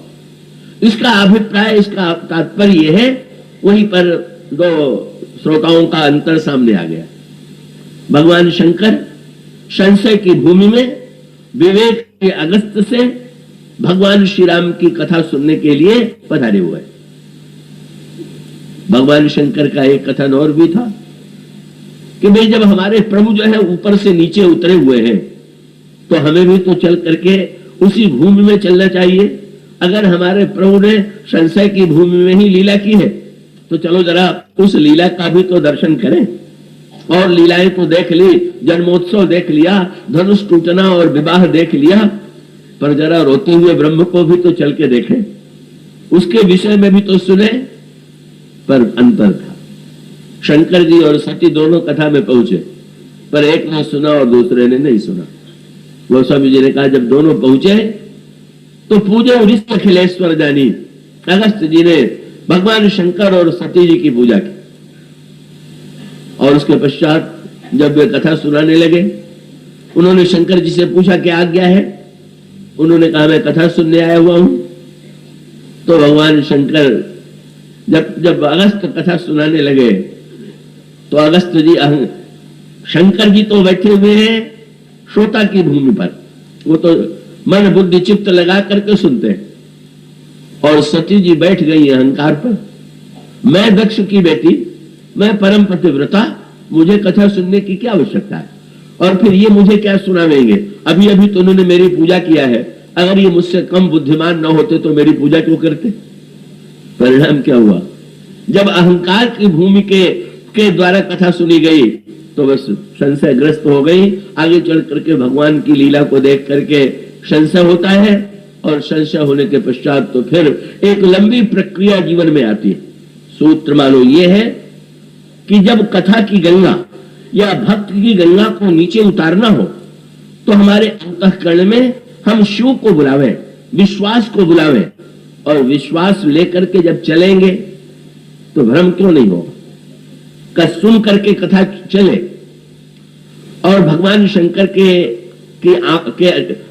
इसका अभिप्राय, इसका तात्पर्य यह है, वहीं पर दो श्रोताओं का अंतर सामने आ गया। भगवान शंकर संशय की भूमि में विवेक के अगस्त से भगवान श्री राम की कथा सुनने के लिए पधारे हुए। भगवान शंकर का एक कथन और भी था कि भाई जब हमारे प्रभु जो है ऊपर से नीचे उतरे हुए हैं तो हमें भी तो चल करके उसी भूमि में चलना चाहिए। अगर हमारे प्रभु ने संशय की भूमि में ही लीला की है तो चलो जरा उस लीला का भी तो दर्शन करें। और लीलाएं तो देख ली, जन्मोत्सव देख लिया, धनुष टूटना और विवाह देख लिया, पर जरा रोते हुए ब्रह्म को भी तो चल के देखें, उसके विषय में भी तो सुने। पर अंतर था, शंकर जी और सती दोनों कथा में पहुंचे पर एक ने सुना और दूसरे ने नहीं सुना। गोस्वामी जी ने कहा जब दोनों पहुंचे तो पूजे उड़िष्ठ अखिलेश्वर जानी। अगस्त जी ने भगवान शंकर और सती जी की पूजा की और उसके पश्चात जब वे कथा सुनाने लगे उन्होंने शंकर जी से पूछा क्या आज्ञा है। उन्होंने कहा मैं कथा सुनने आया हुआ हूं। तो भगवान शंकर जब अगस्त कथा सुनाने लगे तो अगस्त जी शंकर जी तो बैठे हुए हैं श्रोता की भूमि पर, वो तो मन बुद्धि चित्त लगा करके सुनते हैं। और सती जी बैठ गई अहंकार पर, मैं दक्ष की बेटी, मैं परम पतिव्रता, मुझे कथा सुनने की क्या आवश्यकता है और फिर ये मुझे क्या सुनावेंगे। अभी अभी तो उन्होंने मेरी पूजा किया है, अगर ये मुझसे कम बुद्धिमान न होते तो मेरी पूजा क्यों करते। परिणाम क्या हुआ, जब अहंकार की भूमि के द्वारा कथा सुनी गई तो बस संशयग्रस्त हो गई। आगे चल करके भगवान की लीला को देख करके संशय होता है और संशय होने के पश्चात तो फिर एक लंबी प्रक्रिया जीवन में आती है। सूत्र मानो ये है कि जब कथा की गंगा या भक्त की गंगा को नीचे उतारना हो तो हमारे अंतःकरण में हम शिव को बुलावें विश्वास को बुलावे, और विश्वास लेकर के जब चलेंगे तो भ्रम क्यों नहीं होगा। सुन करके कथा चले, और भगवान शंकर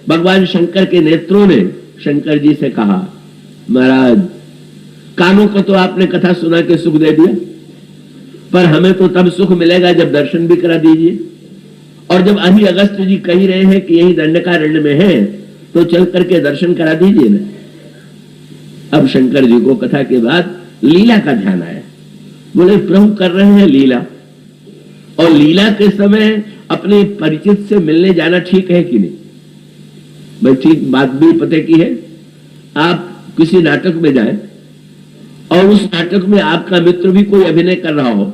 भगवान शंकर के नेत्रों ने शंकर जी से कहा, महाराज कानों को तो आपने कथा सुना के सुख दे दिया, पर हमें तो तब सुख मिलेगा जब दर्शन भी करा दीजिए। और जब अभी अगस्त जी कह रहे हैं कि यही दंडकारण्य में है, तो चल करके दर्शन करा दीजिए ना। अब शंकर जी को कथा के बाद लीला का ध्यान आया। बोले प्रभु कर रहे हैं लीला, और लीला के समय अपने परिचित से मिलने जाना ठीक है कि नहीं। भाई ठीक बात भी पते की है। आप किसी नाटक में जाए और उस नाटक में आपका मित्र भी कोई अभिनय कर रहा हो,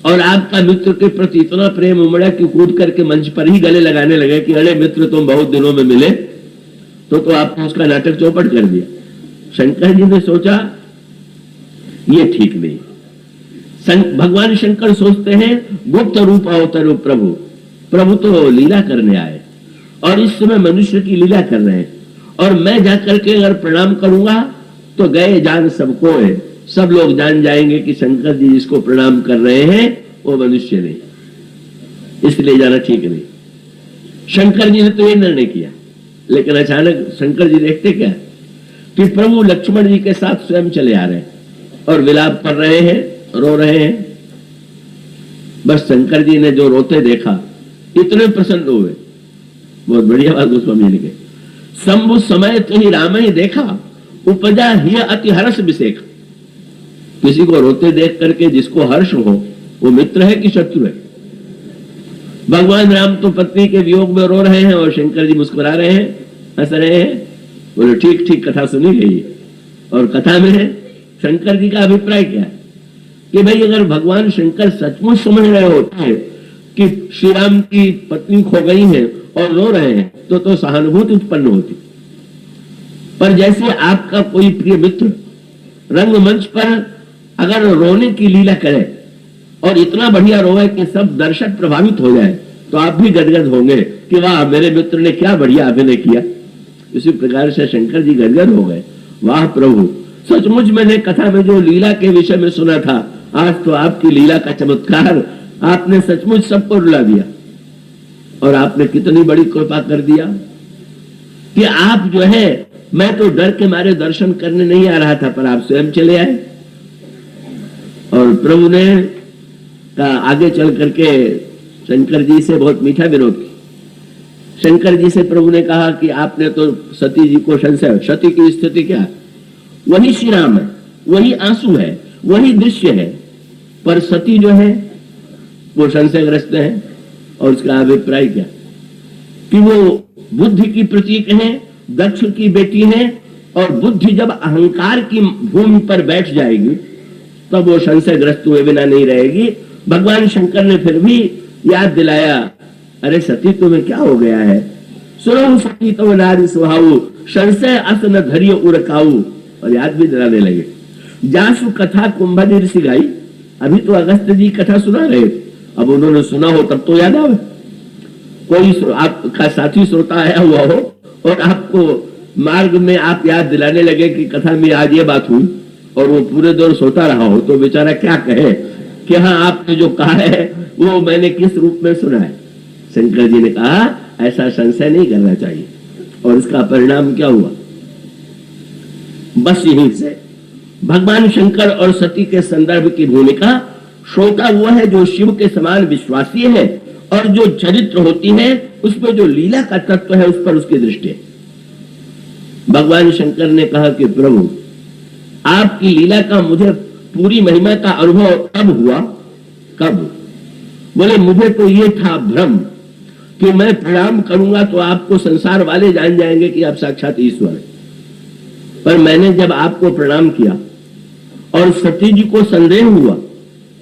और आपका मित्र के प्रति इतना प्रेम उमड़ा कि कूद करके मंच पर ही गले लगाने लगे कि अरे मित्र तुम बहुत दिनों में मिले, तो आपने उसका नाटक चौपट कर दिया। शंकर जी ने सोचा ये ठीक नहीं। भगवान शंकर सोचते हैं गुप्त रूप अवतरो प्रभु, प्रभु तो लीला करने आए और इस समय मनुष्य की लीला कर रहे हैं, और मैं जाकर के अगर प्रणाम करूंगा तो गए जान सबको है, सब लोग जान जाएंगे कि शंकर जी जिसको प्रणाम कर रहे हैं वो मनुष्य नहीं, इसलिए जाना ठीक नहीं। शंकर जी ने तो ये निर्णय किया, लेकिन अचानक शंकर जी देखते क्या कि प्रभु लक्ष्मण जी के साथ स्वयं चले आ रहे हैं और विलाप कर रहे हैं, रो रहे हैं। बस शंकर जी ने जो रोते देखा इतने प्रसन्न हुए। बहुत बढ़िया बात गोस्वामी जी ने कही, शंभु समय तो ही राम ही देखा, उपजा ही अति हर्ष विषेक। किसी को रोते देख करके जिसको हर्ष हो वो मित्र है कि शत्रु है। भगवान राम तो पत्नी के वियोग में रो रहे हैं और शंकर जी मुस्कुरा रहे हैं, हंस रहे हैं। बोले ठीक ठीक कथा सुनी गई है। और कथा में है शंकर जी का अभिप्राय क्या है कि भाई अगर भगवान शंकर सचमुच समझ रहे होते कि श्री राम की पत्नी खो गई है और रो रहे हैं तो सहानुभूति उत्पन्न होती। पर जैसे आपका कोई प्रिय मित्र रंगमंच पर अगर रोने की लीला करे और इतना बढ़िया रोए कि सब दर्शक प्रभावित हो जाए, तो आप भी गदगद होंगे कि वाह मेरे मित्र ने क्या बढ़िया अभिनय किया। इसी प्रकार से शंकर जी गदगद हो गए, वाह प्रभु सचमुच मैंने कथा में जो लीला के विषय में सुना था, आज तो आपकी लीला का चमत्कार आपने सचमुच सबको रुला दिया, और आपने कितनी बड़ी कृपा कर दिया कि आप जो है, मैं तो डर के मारे दर्शन करने नहीं आ रहा था, पर आप स्वयं चले आए। और प्रभु ने आगे चल करके शंकर जी से बहुत मीठा विनोद किया। शंकर जी से प्रभु ने कहा कि आपने तो सती जी को संशय, सती की स्थिति क्या है, वही श्री राम है, वही आंसू है, वही दृश्य है, पर सती जो है वो संशयग्रस्त है। और उसका अभिप्राय क्या कि वो बुद्धि की प्रतीक है, दक्ष की बेटी है, और बुद्धि जब अहंकार की भूमि पर बैठ जाएगी तब वो संशयग्रस्त हुए बिना नहीं रहेगी। भगवान शंकर ने फिर भी याद दिलाया, अरे सती तुम्हें क्या हो गया है, सुनो सती तो नारी सुहाऊ, संशय अस न धरियो उरकाऊ। और याद भी दिलाने लगे, जासु कथा कुंभनीर सिगाई। अभी तो अगस्त जी कथा सुना रहे थे, अब उन्होंने सुना हो तब तो याद आवे। कोई आपका साथी श्रोता आया हुआ हो और आपको मार्ग में आप याद दिलाने लगे कि कथा में आज ये बात हुई, और वो पूरे दौर सोता रहा हो, तो बेचारा क्या कहे कि हाँ आपने जो कहा है वो मैंने किस रूप में सुना है। शंकर जी ने कहा ऐसा संशय नहीं करना चाहिए, और इसका परिणाम क्या हुआ। बस यहीं से भगवान शंकर और सती के संदर्भ की भूमिका श्रोता हुआ है जो शिव के समान विश्वासी है, और जो चरित्र होती है उसमें जो लीला का तत्व है उस पर उसकी दृष्टि है। भगवान शंकर ने कहा कि प्रभु आपकी लीला का मुझे पूरी महिमा का अनुभव कब हुआ, कब। बोले मुझे तो ये था भ्रम कि मैं प्रणाम करूंगा तो आपको संसार वाले जान जाएंगे कि आप साक्षात ईश्वर हैं, पर मैंने जब आपको प्रणाम किया और सती जी को संदेह हुआ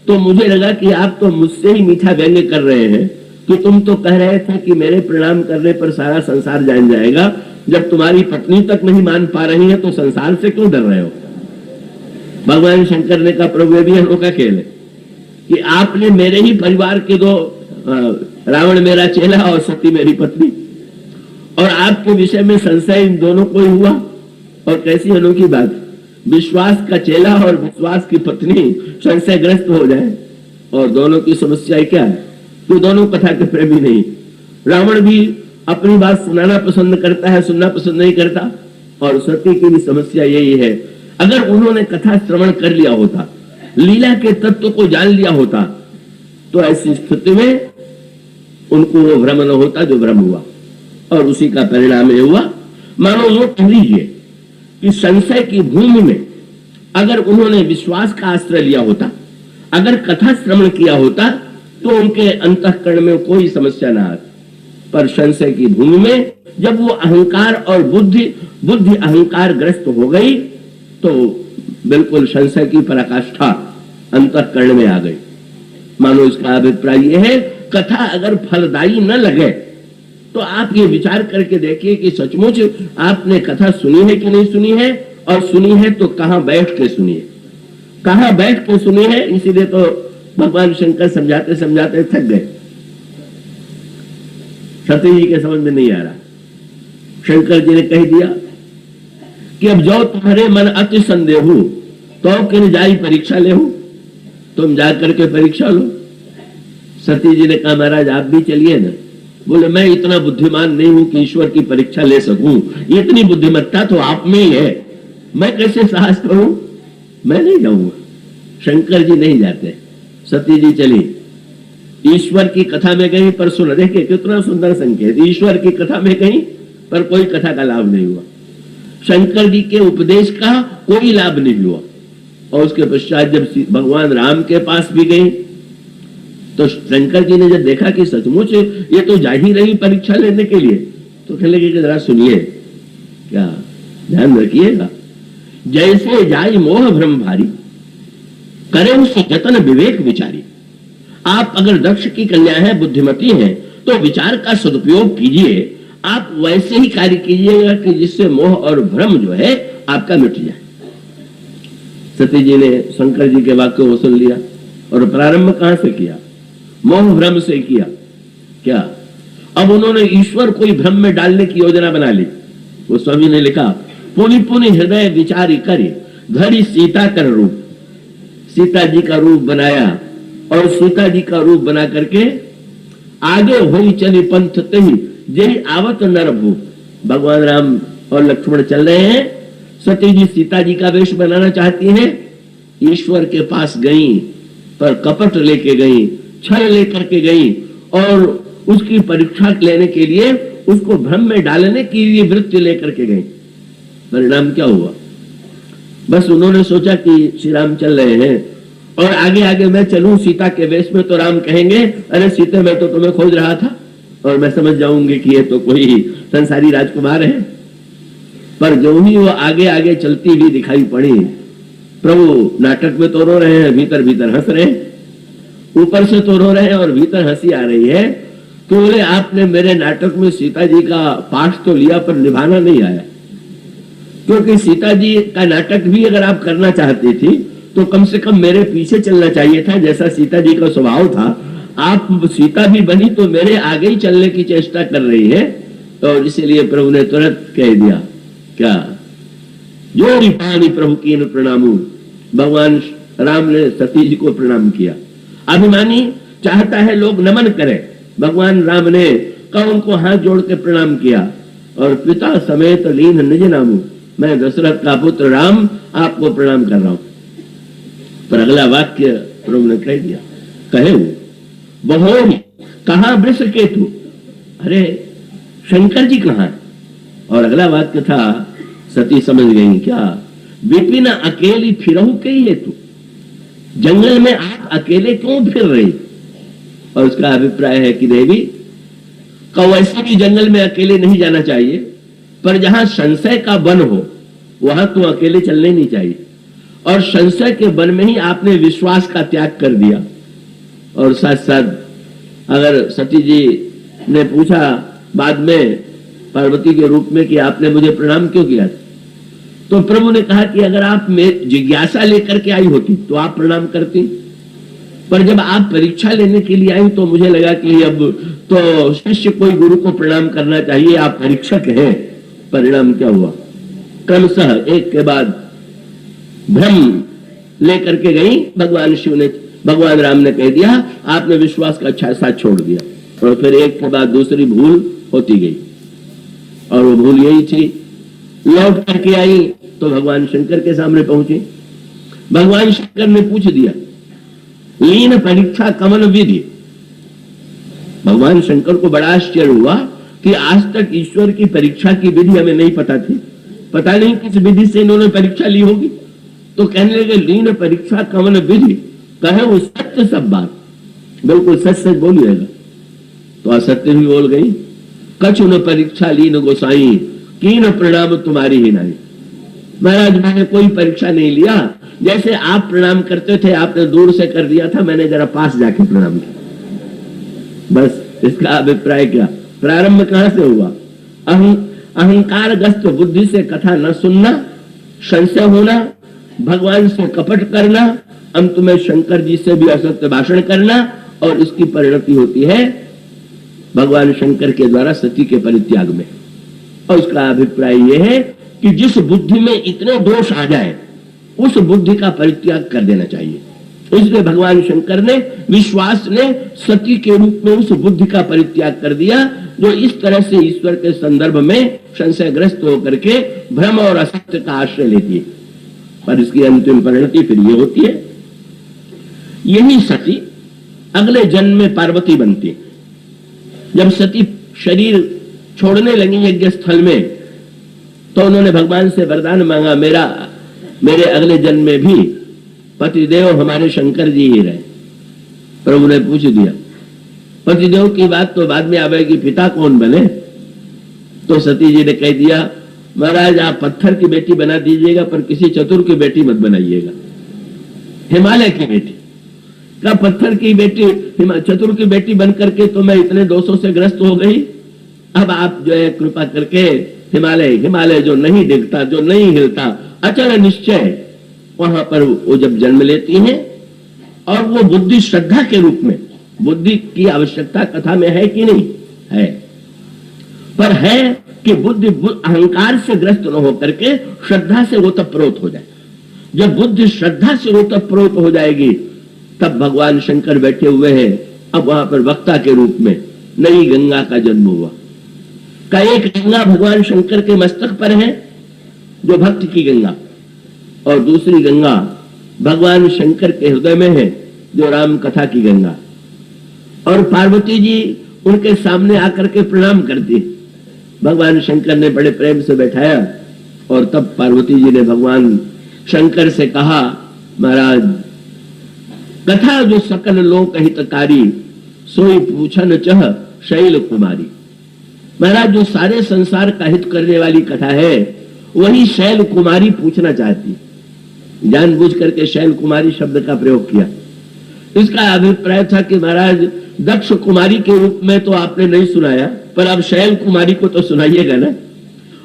तो मुझे लगा कि आप तो मुझसे ही मीठा व्यंग्य कर रहे हैं कि तुम तो कह रहे थे कि मेरे प्रणाम करने पर सारा संसार जान जाएगा, जब तुम्हारी पत्नी तक नहीं मान पा रही है तो संसार से क्यों डर रहे हो। भगवान शंकर ने कहा प्रभु ये भी अनोखा खेल है कि आपने मेरे ही परिवार के दो, रावण मेरा चेला और सती मेरी पत्नी, और आपके विषय में संशय इन दोनों को ही हुआ। और कैसी अनोखी बात, विश्वास का चेला और विश्वास की पत्नी संशयग्रस्त हो जाए, और दोनों की समस्या क्या है? तो दोनों कथा के प्रेमी नहीं। रावण भी अपनी बात सुनाना पसंद करता है, सुनना पसंद नहीं करता। और सती की भी समस्या यही है, अगर उन्होंने कथा श्रवण कर लिया होता, लीला के तत्व को जान लिया होता, तो ऐसी स्थिति में उनको वो भ्रम न होता जो भ्रम हुआ। और उसी का परिणाम ये हुआ। मानो वो कह लीजिए कि संशय की भूमि में अगर उन्होंने विश्वास का आश्रय लिया होता, अगर कथा श्रवण किया होता, तो उनके अंतःकरण में कोई समस्या ना आती। पर संशय की भूमि में जब वो अहंकार और बुद्धि अहंकार ग्रस्त हो गई, तो बिल्कुल संशय की पराकाष्ठा अंतःकरण में आ गई। मानो इसका अभिप्राय यह है, कथा अगर फलदायी न लगे तो आप ये विचार करके देखिए कि सचमुच आपने कथा सुनी है कि नहीं सुनी है, और सुनी है तो कहां बैठ के सुनी है, कहां बैठ के सुनी है। इसीलिए तो भगवान शंकर समझाते समझाते थक गए। सती जी के समझ में नहीं आ रहा। शंकर जी ने कह दिया कि अब जो तुम्हारे मन अति संदेह हो तो किन जाई परीक्षा ले हो, तुम जाकर के परीक्षा लो। सती जी ने कहा महाराज आप भी चलिए ना। बोले मैं इतना बुद्धिमान नहीं हूं कि ईश्वर की परीक्षा ले सकूं, इतनी बुद्धिमत्ता तो आप में ही है, मैं कैसे साहस करूं, मैं नहीं जाऊंगा। शंकर जी नहीं जाते, सती जी चली। ईश्वर की कथा में गई पर सुन, देखिए कितना सुंदर संकेत, ईश्वर की कथा में गई पर कोई कथा का लाभ नहीं हुआ, शंकर जी के उपदेश का कोई लाभ नहीं हुआ। और उसके पश्चात जब भगवान राम के पास भी गई, तो शंकर जी ने जब देखा कि सचमुच ये तो जा ही रही परीक्षा लेने के लिए, तो कहने लगे कि जरा सुनिए, क्या ध्यान रखिएगा, जैसे जाई मोह भ्रम भारी, करे उससे जतन विवेक विचारी। आप अगर दक्ष की कन्या है, बुद्धिमती है, तो विचार का सदुपयोग कीजिए। आप वैसे ही कार्य कीजिएगा कि जिससे मोह और भ्रम जो है आपका मिट जाए। सती जी ने शंकर जी के वाक्य को सुन लिया और प्रारंभ कहां से किया? मोह भ्रम से किया। क्या अब उन्होंने ईश्वर को भ्रम में डालने की योजना बना ली? वो स्वामी ने लिखा, पुनि पुनि हृदय विचारी करे धरी सीता कर रूप। सीता जी का रूप बनाया और सीता जी का रूप बना करके आगे हुई चली पंथ तही जय आवत नर भूप। भगवान राम और लक्ष्मण चल रहे हैं, सती जी सीता जी का वेश बनाना चाहती हैं, ईश्वर के पास गई पर कपट लेके गई, छल लेकर के गई और उसकी परीक्षा लेने के लिए, उसको भ्रम में डालने की लिए वृत्ति लेकर के गई। परिणाम क्या हुआ? बस उन्होंने सोचा कि श्री राम चल रहे हैं और आगे आगे मैं चलूं सीता के वेश में, तो राम कहेंगे अरे सीते मैं तो तुम्हें खोज रहा था, और मैं समझ जाऊंगी कि ये तो कोई संसारी राजकुमार है। पर जो ही वो आगे आगे चलती हुई दिखाई पड़ी, प्रभु नाटक में तो रो रहे हैं, भीतर भीतर हंस रहे हैं, ऊपर से तो रो रहे हैं और भीतर हंसी आ रही है। तो बोले आपने मेरे नाटक में सीता जी का पाठ तो लिया पर निभाना नहीं आया, क्योंकि सीता जी का नाटक भी अगर आप करना चाहती थी तो कम से कम मेरे पीछे चलना चाहिए था, जैसा सीता जी का स्वभाव था। आप सीता भी बनी तो मेरे आगे ही चलने की चेष्टा कर रही है। और इसीलिए प्रभु ने तुरंत कह दिया, क्या जो रिपानी प्रभु की प्रणामू। भगवान राम ने सती जी को प्रणाम किया। अभिमानी चाहता है लोग नमन करें, भगवान राम ने कौन उनको हाथ जोड़ के प्रणाम किया और पिता समेत लीन निज नामू, मैं दशरथ का पुत्र राम आपको प्रणाम कर रहा हूं। पर अगला वाक्य प्रभु ने कह दिया, कहे बहोरी कहां वृष केतु। अरे शंकर जी कहां है? और अगला वाक्य था, सती समझ गई, क्या विपिन अकेली फिरहु के हेतु, जंगल में आप अकेले क्यों फिर रही? और उसका अभिप्राय है कि देवी का वैसे भी जंगल में अकेले नहीं जाना चाहिए, पर जहां संशय का वन हो वहां तो अकेले चलने नहीं चाहिए। और संशय के वन में ही आपने विश्वास का त्याग कर दिया। और साथ साथ अगर सती जी ने पूछा बाद में पार्वती के रूप में कि आपने मुझे प्रणाम क्यों किया, तो प्रभु ने कहा कि अगर आप में जिज्ञासा लेकर के आई होती तो आप प्रणाम करती, पर जब आप परीक्षा लेने के लिए आई तो मुझे लगा कि अब तो शिष्य कोई गुरु को प्रणाम करना चाहिए, आप परीक्षक हैं। परिणाम क्या हुआ? क्रमशः एक के बाद भ्रम लेकर के गई। भगवान शिव ने, भगवान राम ने कह दिया आपने विश्वास का अच्छा साथ छोड़ दिया, और फिर एक के बाद दूसरी भूल होती गई, और वो भूल यही थी। लौट करके आई तो भगवान शंकर के सामने पहुंची। भगवान शंकर ने पूछ दिया लीन परीक्षा कमल विधि। भगवान शंकर को बड़ा आश्चर्य हुआ कि आज तक ईश्वर की परीक्षा की विधि हमें नहीं पता थी, पता नहीं किस विधि से इन्होंने परीक्षा ली होगी। तो कहने लगे लीन परीक्षा कमल विधि, कहे वो सत्य सब बात, बिल्कुल सच सच बोलिएगा। तो असत्य भी बोल गई। कछु न परीक्षा लीन गोसाई, कीन प्रणाम तुम्हारी ही नहीं। महाराज मैंने कोई परीक्षा नहीं लिया, जैसे आप प्रणाम करते थे आपने दूर से कर दिया था, मैंने जरा पास जाके प्रणाम किया, बस। इसका अभिप्राय क्या? प्रारंभ कहां से हुआ? अहंकार ग्रस्त बुद्धि से कथा न सुनना, संशय होना, भगवान से कपट करना, अंत में शंकर जी से भी असत्य भाषण करना, और इसकी परिणति होती है भगवान शंकर के द्वारा सती के परित्याग में। और उसका अभिप्राय यह है कि जिस बुद्धि में इतने दोष आ जाए उस बुद्धि का परित्याग कर देना चाहिए। इसलिए भगवान शंकर ने, विश्वास ने सती के रूप में उस बुद्धि का परित्याग कर दिया जो इस तरह से ईश्वर के संदर्भ में संशयग्रस्त होकर के भ्रम और असत्य का आश्रय लेती है। पर इसकी अंतिम परिणति फिर ये होती है, यही सती अगले जन्म में पार्वती बनती है। जब सती शरीर छोड़ने लगी यज्ञ स्थल में तो उन्होंने भगवान से वरदान मांगा, मेरे अगले जन्म में भी पतिदेव हमारे शंकर जी ही रहे। प्रभु ने पूछ दिया पतिदेव की बात तो बाद में आवेगी, पिता कौन बने? तो सती जी ने कह दिया महाराज आप पत्थर की बेटी बना दीजिएगा पर किसी चतुर की बेटी मत बनाइएगा। हिमालय की बेटी का पत्थर की बेटी, चतुर की बेटी बन करके तो मैं इतने दोषों से ग्रस्त हो गई। अब आप जो है कृपा करके हिमालय जो नहीं डिगता, जो नहीं हिलता, अचल निश्चय, वहां पर वो जब जन्म लेती हैं और वो बुद्धि श्रद्धा के रूप में, बुद्धि की आवश्यकता कथा में है कि नहीं है, पर है कि बुद्धि अहंकार से ग्रस्त न होकर के श्रद्धा से ओतप्रोत हो जाए। जब बुद्धि श्रद्धा से ओतप्रोत हो जाएगी तब भगवान शंकर बैठे हुए हैं। अब वहां पर वक्ता के रूप में नई गंगा का जन्म हुआ। का एक गंगा भगवान शंकर के मस्तक पर है जो भक्ति की गंगा, और दूसरी गंगा भगवान शंकर के हृदय में है जो राम कथा की गंगा। और पार्वती जी उनके सामने आकर के प्रणाम करती। भगवान शंकर ने बड़े प्रेम से बैठाया और तब पार्वती जी ने भगवान शंकर से कहा महाराज कथा जो सकल लोक हितकारी, सोई पूछन चह शैल कुमारी। महाराज जो सारे संसार का हित करने वाली कथा है वही शैल कुमारी पूछना चाहती। जानबूझ करके शैल कुमारी शब्द का प्रयोग किया। इसका अभिप्राय था कि महाराज दक्ष कुमारी के रूप में तो आपने नहीं सुनाया, पर अब शैल कुमारी को तो सुनाइएगा ना।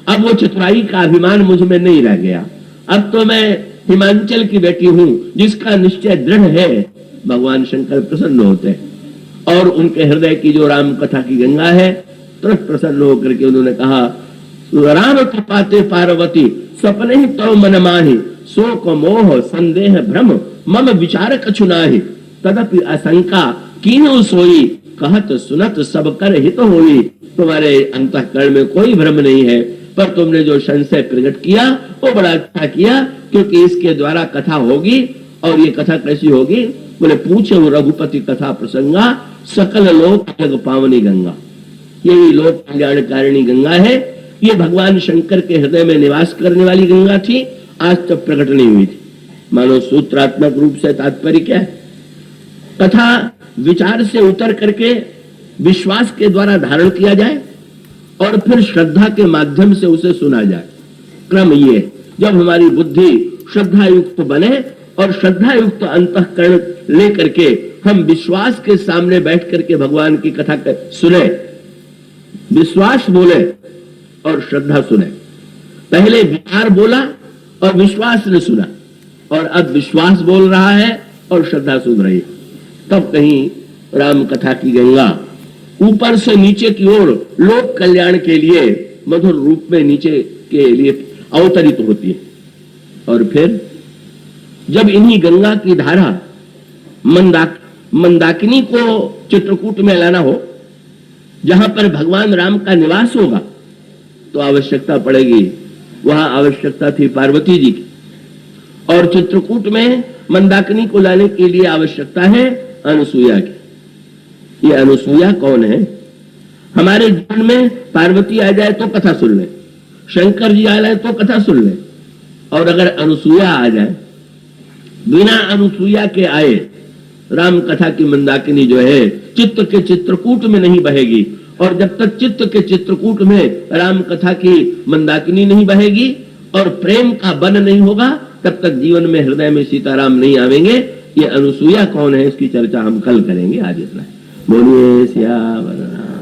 अब वो चतुराई का अभिमान मुझ में नहीं रह गया। अब तो मैं हिमांचल की बेटी हूं जिसका निश्चय दृढ़ है। भगवान शंकर प्रसन्न होते हैं और उनके हृदय की जो राम कथा की गंगा है तुरंत प्रसन्न होकर के उन्होंने कहा राम कृपाते पार्वती सपने ही तो मन माहि, शोक मोह संदेह भ्रम मम विचार कछु नाहि, तदपि आशंका कीन्हु सोई, कहत सुनत सब कर हित होई। तुम्हारे अंतःकरण में कोई भ्रम नहीं है, पर तुमने जो संशय प्रकट किया वो बड़ा अच्छा किया, क्योंकि इसके द्वारा कथा होगी। और ये कथा कैसी होगी? बोले पूछे वो रघुपति कथा प्रसंगा, सकल लोक जग पावनी गंगा। यही लोक कल्याणकारिणी गंगा है। ये भगवान शंकर के हृदय में निवास करने वाली गंगा थी, आज तक प्रकट नहीं हुई थी। मानो सूत्रात्मक रूप से तात्पर्य क्या है? कथा विचार से उतर करके विश्वास के द्वारा धारण किया जाए और फिर श्रद्धा के माध्यम से उसे सुना जाए। क्रम ये, जब हमारी बुद्धि श्रद्धा युक्त बने और श्रद्धा युक्त अंतःकरण लेकर के हम विश्वास के सामने बैठ करके भगवान की कथा सुने, विश्वास बोले और श्रद्धा सुने। पहले विचार बोला और विश्वास ने सुना, और अब विश्वास बोल रहा है और श्रद्धा सुन रही है। तब कहीं राम कथा की गंगा ऊपर से नीचे की ओर लोक कल्याण के लिए मधुर रूप में नीचे के लिए अवतरित होती है। और फिर जब इन्हीं गंगा की धारा मंदाकिनी को चित्रकूट में लाना हो, जहां पर भगवान राम का निवास होगा, तो आवश्यकता पड़ेगी, वहां आवश्यकता थी पार्वती जी की, और चित्रकूट में मंदाकिनी को लाने के लिए आवश्यकता है अनुसुईया की। ये अनुसुईया कौन है? हमारे जीवन में पार्वती आ जाए तो कथा सुन ले, शंकर जी आ जाए तो कथा सुन ले, और अगर अनुसुईया आ जाए, बिना अनुसुईया के आए राम कथा की मंदाकिनी जो है चित्त के चित्रकूट में नहीं बहेगी। और जब तक चित्त के चित्रकूट में राम कथा की मंदाकिनी नहीं बहेगी और प्रेम का वन नहीं होगा, तब तक जीवन में हृदय में सीताराम नहीं आवेंगे। ये अनुसुईया कौन है, इसकी चर्चा हम कल करेंगे। आज इतना बोलिए सियावर राम।